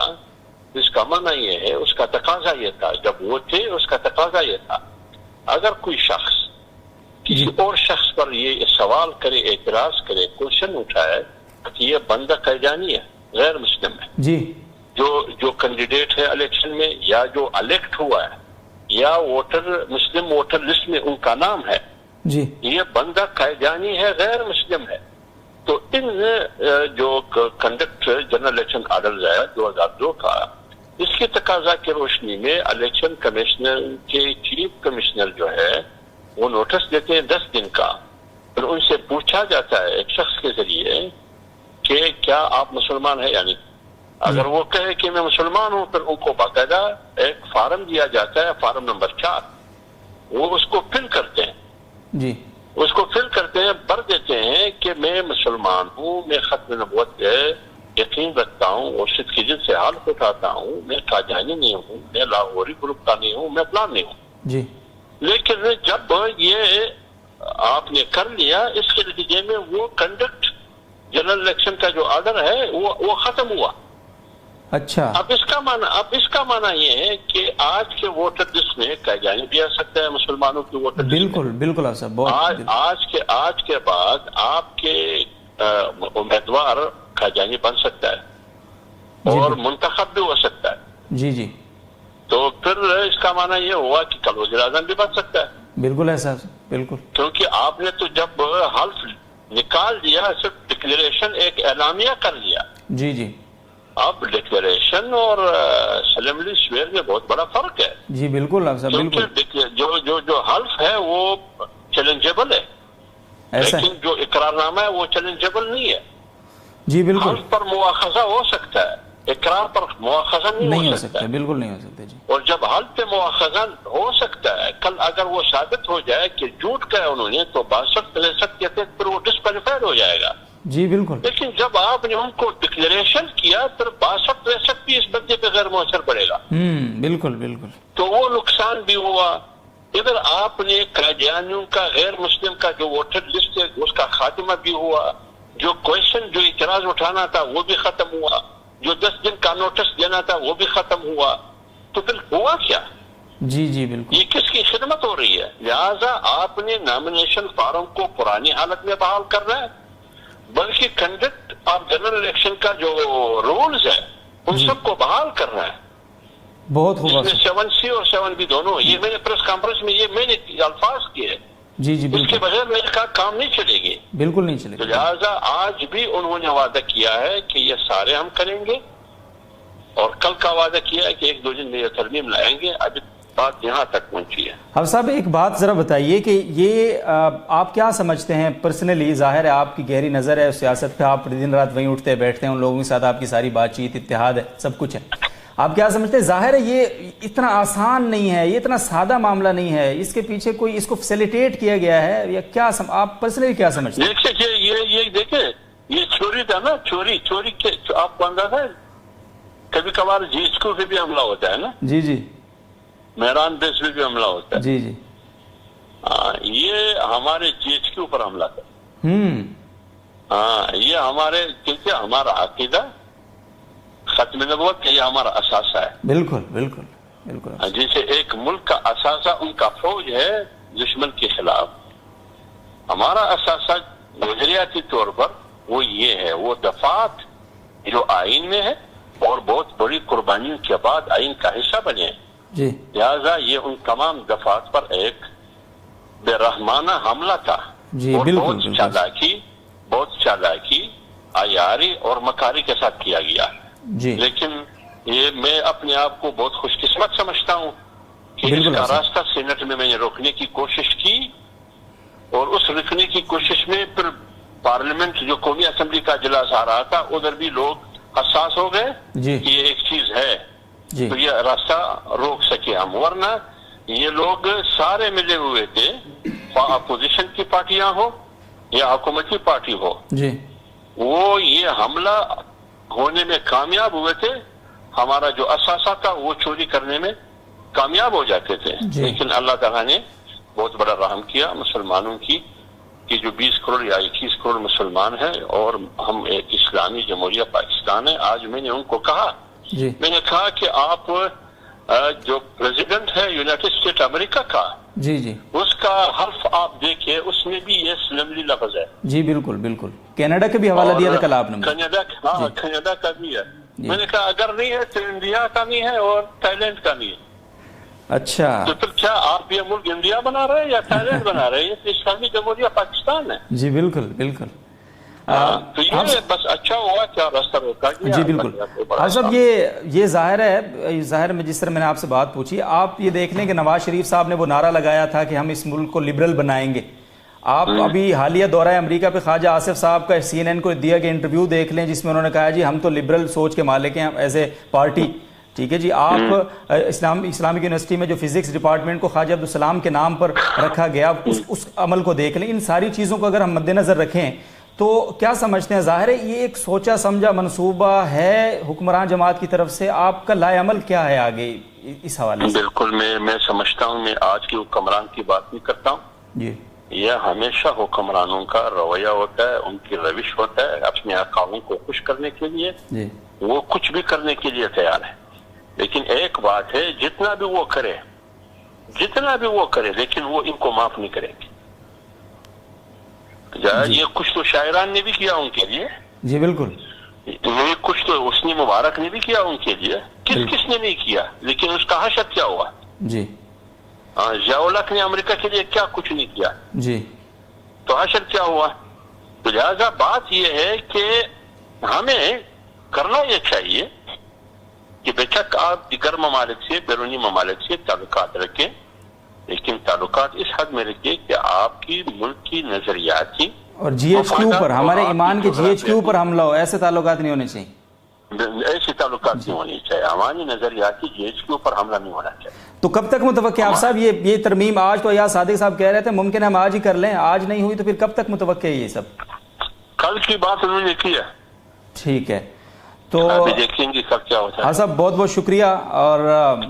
اس کا معنی یہ ہے، اس کا تقاضا یہ تھا، جب وہ تھے اس کا تقاضا یہ تھا اگر کوئی شخص کسی اور شخص پر یہ سوال کرے، اعتراض کرے، کوشچن اٹھائے کہ یہ بندہ قادیانی ہے، غیر مسلم ہے، جی جو کینڈیڈیٹ ہے الیکشن میں یا جو الیکٹ ہوا ہے یا ووٹر مسلم ووٹر لسٹ میں ان کا نام ہے، جی یہ بندہ قادیانی ہے، غیر مسلم ہے، تو ان جو کنڈکٹ جنرل الیکشن آرڈر ہے 2002 کا، اس کی تقاضا کی روشنی میں الیکشن کمشنر کے چیف کمشنر جو ہے وہ نوٹس دیتے ہیں 10 دن کا. پھر ان سے پوچھا جاتا ہے ایک شخص کے ذریعے کہ کیا آپ مسلمان ہیں، یعنی اگر وہ کہے کہ میں مسلمان ہوں پھر ان کو باقاعدہ ایک فارم دیا جاتا ہے، فارم نمبر 4، وہ اس کو فل کرتے ہیں، جی اس کو فل کرتے ہیں، بھر دیتے ہیں کہ میں مسلمان ہوں، میں ختم نبوت پہ یقین رکھتا ہوں اور صدق کی دل سے حلف اٹھاتا ہوں، میں قادیانی نہیں ہوں، میں لاہوری گروپ کا نہیں ہوں، میں فلان نہیں ہوں. جی لیکن جب یہ آپ نے کر لیا اس کے نتیجے میں وہ کنڈکٹ جنرل الیکشن کا جو آرڈر ہے وہ ختم ہوا. اچھا، اب اس کا معنی یہ ہے کہ آج کے ووٹر لسٹ میں قادیانی بھی آ سکتا ہے، مسلمانوں کی ووٹر لسٹ بالکل بالکل آپ صاحب بہت آج کے بعد آپ کے امیدوار قادیانی بن سکتا ہے اور منتخب بھی ہو سکتا ہے. جی جی تو پھر اس کا معنی یہ ہوا کہ کل وزیر اعظم بھی بن سکتا ہے. بالکل ایسا بالکل، کیونکہ آپ نے تو جب حلف نکال دیا صرف ڈکلیریشن ایک اعلامیہ کر لیا. جی جی اب ڈکلیریشن اور سلیملی سویئر میں بہت بڑا فرق ہے. جی بالکل آپ صاحب بالکل، جو حلف ہے وہ چیلنجیبل ہے، لیکن جو اقرار نامہ ہے وہ چیلنجیبل نہیں ہے. جی بالکل، حلف پر مواخذہ ہو سکتا ہے، اقرار پر مواخذہ نہیں ہو سکتا. بالکل نہیں ہو سکتا. جی اور جب حلف پہ مواخذہ ہو سکتا ہے، کل اگر وہ ثابت ہو جائے کہ جھوٹ کہا انہوں نے تو 62% کے تحت پھر وہ ڈسکوالیفائڈ ہو جائے گا. جی بالکل، لیکن جب آپ نے ان کو ڈکلیریشن کیا پھر 62% بھی اس بندے پہ غیر مؤثر پڑے گا. بالکل بالکل، تو وہ نقصان بھی ہوا. ادھر آپ نے قادیانیوں کا غیر مسلم کا جو ووٹر لسٹ ہے اس کا خاتمہ بھی ہوا، جو کوشچن جو اعتراض اٹھانا تھا وہ بھی ختم ہوا، جو 10 دن کا نوٹس دینا تھا وہ بھی ختم ہوا. تو پھر ہوا کیا؟ جی جی بالکل، یہ کس کی خدمت ہو رہی ہے؟ لہٰذا آپ نے نامینیشن فارم کو پرانی حالت میں بحال کرنا ہے، بلکہ کنڈکٹ آف جنرل الیکشن کا جو رولز ہے ان سب کو بحال کرنا ہے. بہت خوب، اس میں 7C اور 7B دونوں، یہ میں نے پریس کانفرنس میں میں نے الفاظ کیے. جی جی اس کے بغیر میرے کا کام نہیں چلے گی، بالکل نہیں چلے گی. لہٰذا آج بھی انہوں نے وعدہ کیا ہے کہ یہ سارے ہم کریں گے. اور کل کا وعدہ کیا ہے کہ 1-2 دن میں یہ ترمیم لائیں گے. ابھی بات یہاں تک پہنچی ہے. حافظ صاحب ایک بات ذرا بتائیے کہ یہ آپ کیا سمجھتے ہیں پرسنلی؟ ظاہر ہے آپ کی گہری نظر ہے سیاست پہ، آپ دن رات وہیں اٹھتے بیٹھتے ہیں، ان لوگوں کے ساتھ آپ کی ساری بات چیت، اتحاد ہے، سب کچھ ہے. آپ کیا سمجھتے ہیں؟ ظاہر ہے یہ اتنا آسان نہیں ہے، یہ اتنا سادہ معاملہ نہیں ہے، اس کے پیچھے کوئی اس کو فیسیلیٹیٹ کیا گیا ہے یا کیا؟ آپ پرسنلی کیا سمجھتے ہیں؟ دیکھیں یہ دیکھیں، یہ چوری تھا نا، چوری کے آپ کو اندازہ ہے کبھی کبھار جی ایچ کیو پہ بھی حملہ ہوتا ہے نا. جی جی. مہران بیس پہ بھی حملہ ہوتا ہے. جی جی. یہ ہمارے جی ایچ کیو پر حملہ تھا. یہ ہمارے، کیونکہ ہمارا عقیدہ ختم نبوت یہ ہمارا اثاثہ ہے. بالکل بالکل بالکل. جیسے ایک ملک کا اثاثہ ان کا فوج ہے دشمن کے خلاف، ہمارا اثاثہ نظریاتی طور پر وہ یہ ہے، وہ دفعات جو آئین میں ہے اور بہت بڑی قربانیوں کے بعد آئین کا حصہ بنے ہیں. جی. لہذا یہ ان تمام دفعات پر ایک بے رحمانہ حملہ تھا. جی اور بالکل. بہت چالاکی عیاری اور مکاری کے ساتھ کیا گیا. جی. لیکن یہ میں اپنے آپ کو بہت خوش قسمت سمجھتا ہوں کہ اس کا راستہ سینٹ میں نے روکنے کی کوشش کی، اور اس روکنے کی کوشش میں پھر پارلیمنٹ جو قومی اسمبلی کا اجلاس آ رہا تھا ادھر بھی لوگ حساس ہو گئے کہ یہ ایک چیز ہے. تو یہ راستہ روک سکے ہم، ورنہ یہ لوگ سارے ملے ہوئے تھے، اپوزیشن کی پارٹیاں ہو یا حکومتی پارٹی ہو، وہ یہ حملہ ہونے میں کامیاب ہوئے تھے. ہمارا جو اثاثہ تھا وہ چوری کرنے میں کامیاب ہو جاتے تھے. لیکن اللہ تعالیٰ نے بہت بڑا رحم کیا مسلمانوں کی، کہ جو 20 کروڑ یا 21 کروڑ مسلمان ہیں اور ہم ایک اسلامی جمہوریہ پاکستان ہے. آج میں نے ان کو کہا، میں نے کہا کہ آپ جو پریزیڈنٹ ہے یونائٹڈ اسٹیٹ امریکہ کا، اس کا حرف آپ دیکھیں، اس میں بھی یہ سلملی لفظ ہے. جی بالکل بالکل. کینیڈا کا بھی حوالہ دیا تھا کل آپ نے. کینیڈا کا بھی ہے. میں نے کہا اگر نہیں ہے تو انڈیا کا نہیں ہے اور تھائی لینڈ کا نہیں ہے. اچھا. تو پھر کیا آپ یہ ملک انڈیا بنا رہے ہیں یا تھائی لینڈ بنا رہے ہیں؟ یہ تو اسلامی جمہوریہ پاکستان ہے. جی بالکل بالکل. تو یہ بس اچھا ہوا کیا راستہ روکا گیا. جی بالکل. صاحب یہ ظاہر ہے، ظاہر میں جس طرح میں نے آپ سے بات پوچھی، آپ یہ دیکھ لیں کہ نواز شریف صاحب نے وہ نعرہ لگایا تھا کہ ہم اس ملک کو لبرل بنائیں گے. آپ ابھی حالیہ دورہ امریکہ پہ خواجہ آصف صاحب کا CNN کو دیا گیا انٹرویو دیکھ لیں، جس میں انہوں نے کہا جی ہم تو لبرل سوچ کے مالک ہیں ایز اے پارٹی. ٹھیک ہے جی. آپ اسلامک یونیورسٹی میں جو فزکس ڈپارٹمنٹ کو خواجہ عبدالسلام کے نام پر رکھا گیا، اس عمل کو دیکھ لیں. ان ساری چیزوں کو اگر ہم مد نظر رکھیں تو کیا سمجھتے ہیں؟ ظاہر ہے یہ ایک سوچا سمجھا منصوبہ ہے حکمران جماعت کی طرف سے. آپ کا لائے عمل کیا ہے آگے اس حوالے سے؟ بالکل میں سمجھتا ہوں، میں آج کی حکمران کی بات نہیں کرتا ہوں. جی. یہ ہمیشہ حکمرانوں کا رویہ ہوتا ہے، ان کی روش ہوتا ہے اپنے قوم کو خوش کرنے کے لیے. وہ کچھ بھی کرنے کے لیے تیار ہے. لیکن ایک بات ہے، جتنا بھی وہ کرے لیکن وہ ان کو معاف نہیں کریں گے. یہ کچھ تو شاعران نے بھی کیا ان کے لیے. جی بالکل. یہ کچھ تو حسنی مبارک نے بھی کیا ان کے لیے. کس نے نہیں کیا، لیکن اس کا حشر کیا ہوا. جی. ضیاء الحق نے امریکہ کے لیے کیا کچھ نہیں کیا. جی. تو حشر کیا ہوا. تو لہذا بات یہ ہے کہ ہمیں کرنا یہ چاہیے کہ بے شک آپ دیگر ممالک سے، بیرونی ممالک سے تعلقات رکھیں، لیکن تعلقات اس حد میں رکھیں کہ آپ کی ملک کی نظریاتی اور جی ایچ کیو پر، ہمارے ایمان کے جی ایچ کیو پر حملہ ہو، ایسے تعلقات نہیں ہونے چاہیے. ایسی تعلقات نہیں ہونی چاہیے. ہماری نظریاتی جی ایچ کیو پر حملہ نہیں ہونا چاہیے. تو کب تک متوقع آپ صاحب یہ ترمیم؟ آج تو ایاز صادق صاحب کہہ رہے تھے ممکن ہے ہم آج ہی کر لیں، آج نہیں ہوئی تو پھر کب تک متوقع ہے یہ سب؟ کل کی بات انہوں نے کی ہے. ٹھیک ہے. تو دیکھیں گے کب کیا ہوتا ہے. ہاں صاحب بہت بہت شکریہ، اور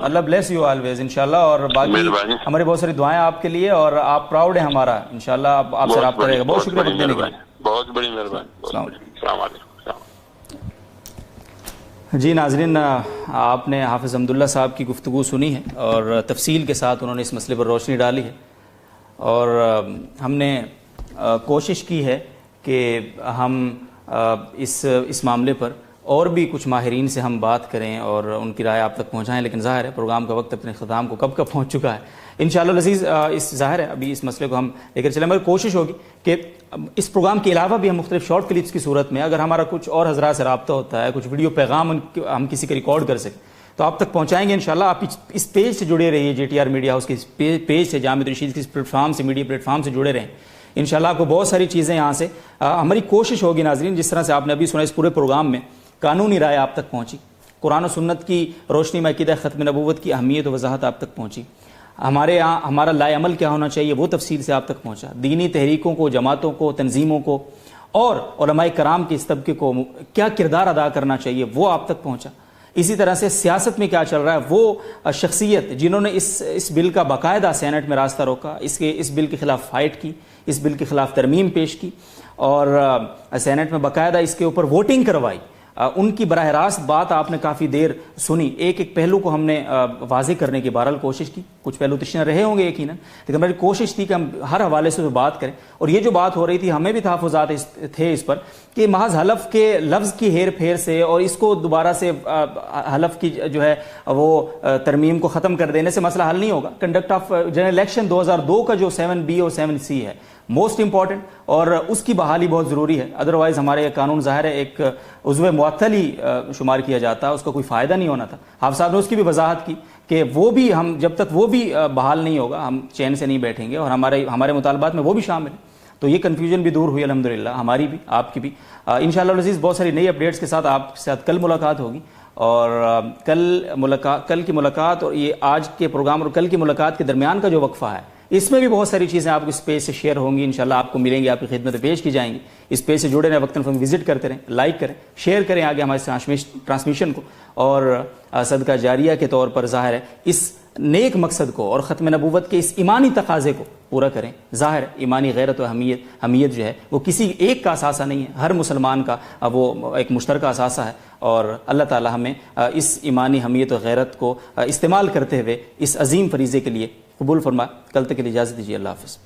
اللہ بلیس یو آلویز انشاءاللہ. اور باقی ہماری بہت ساری دعائیں آپ کے لیے، اور آپ پراؤڈ ہیں ہمارا انشاءاللہ. آپ سے رابطہ رہے گا. بہت شکریہ وقت دینے کے لیے. بہت بڑی مہربانی. السلام علیکم. جی ناظرین، آپ نے حافظ حمداللہ صاحب کی گفتگو سنی ہے اور تفصیل کے ساتھ انہوں نے اس مسئلے پر روشنی ڈالی ہے، اور ہم نے کوشش کی ہے کہ ہم اس معاملے پر اور بھی کچھ ماہرین سے ہم بات کریں اور ان کی رائے آپ تک پہنچائیں، لیکن ظاہر ہے پروگرام کا وقت اپنے اختتام کو کب کا پہنچ چکا ہے. انشاءاللہ العزیز اس ظاہر ہے ابھی اس مسئلے کو ہم لے کر چلیں، مگر کوشش ہوگی کہ اس پروگرام کے علاوہ بھی ہم مختلف شارٹ کلپس کی صورت میں اگر ہمارا کچھ اور حضرات سے رابطہ ہوتا ہے، کچھ ویڈیو پیغام ہم کسی کا ریکارڈ کر سکیں تو آپ تک پہنچائیں گے انشاءاللہ. آپ اس پیج سے جڑے رہیے، J T R media house کے پیج سے، جامع رشید کی پلیٹ فارم سے، میڈیا پلیٹ فارم سے جڑے رہیں. انشاءاللہ آپ کو بہت ساری چیزیں یہاں سے ہماری کوشش ہوگی ناظرین، جس طرح سے آپ نے ابھی سنا اس پورے پروگرام میں قانونی رائے آپ تک پہنچی، قرآن و سنت کی روشنی میں عقیدہ ختم نبوت کی اہمیت و وضاحت آپ تک پہنچی، ہمارے یہاں ہمارا لائے عمل کیا ہونا چاہیے وہ تفصیل سے آپ تک پہنچا، دینی تحریکوں کو، جماعتوں کو، تنظیموں کو اور علماء کرام کے اس طبقے کو کیا کردار ادا کرنا چاہیے وہ آپ تک پہنچا. اسی طرح سے سیاست میں کیا چل رہا ہے، وہ شخصیت جنہوں نے اس بل کا باقاعدہ سینٹ میں راستہ روکا، اس بل کے خلاف فائٹ کی، اس بل کے خلاف ترمیم پیش کی اور سینٹ میں باقاعدہ اس کے اوپر ووٹنگ کروائی، ان کی براہ راست بات آپ نے کافی دیر سنی. ایک پہلو کو ہم نے واضح کرنے کی بہرحال کوشش کی، کچھ پہلو تشنہ رہے ہوں گے یقیناً، لیکن ہماری کوشش تھی کہ ہم ہر حوالے سے بات کریں. اور یہ جو بات ہو رہی تھی ہمیں بھی تحفظات تھے اس پر کہ محض حلف کے لفظ کی ہیر پھیر سے اور اس کو دوبارہ سے حلف کی جو ہے وہ ترمیم کو ختم کر دینے سے مسئلہ حل نہیں ہوگا. کنڈکٹ آف جنرل الیکشن 2002 کا جو 7B اور 7C ہے موسٹ امپورٹنٹ اور اس کی بحالی بہت ضروری ہے. ادروائز ہمارے قانون ظاہر ہے ایک عضو معطل ہی شمار کیا جاتا ہے، اس کا کوئی فائدہ نہیں ہونا تھا. حافظ صاحب نے اس کی بھی وضاحت کی کہ وہ بھی ہم جب تک وہ بھی بحال نہیں ہوگا ہم چین سے نہیں بیٹھیں گے اور ہمارے مطالبات میں وہ بھی شامل ہیں. تو یہ کنفیوژن بھی دور ہوئی الحمدللہ، ہماری بھی آپ کی بھی. انشاءاللہ العزیز بہت ساری نئی اپڈیٹس کے ساتھ آپ کے ساتھ کل ملاقات ہوگی اور کل کی ملاقات اور یہ آج کے پروگرام اور کل کی ملاقات کے درمیان کا جو وقفہ ہے اس میں بھی بہت ساری چیزیں آپ کو اس پیج سے شیئر ہوں گی، انشاءاللہ آپ کو ملیں گی، آپ کی خدمت پیش کی جائیں گی. اس پیج سے جڑے رہیں، وقتاً فوقتاً وزٹ کرتے رہیں، لائک کریں، شیئر کریں آگے ہمارے ٹرانسمیشن کو اور صدقہ جاریہ کے طور پر ظاہر ہے اس نیک مقصد کو اور ختم نبوت کے اس ایمانی تقاضے کو پورا کریں. ظاہر ایمانی غیرت و حمیت جو ہے وہ کسی ایک کا اثاثہ نہیں ہے، ہر مسلمان کا وہ ایک مشترکہ اثاثہ ہے اور اللہ تعالی ہمیں اس ایمانی حمیت و غیرت کو استعمال کرتے ہوئے اس عظیم فریضے کے لیے قبول فرما. کل تک کے لیے اجازت دیجیے، اللہ حافظ.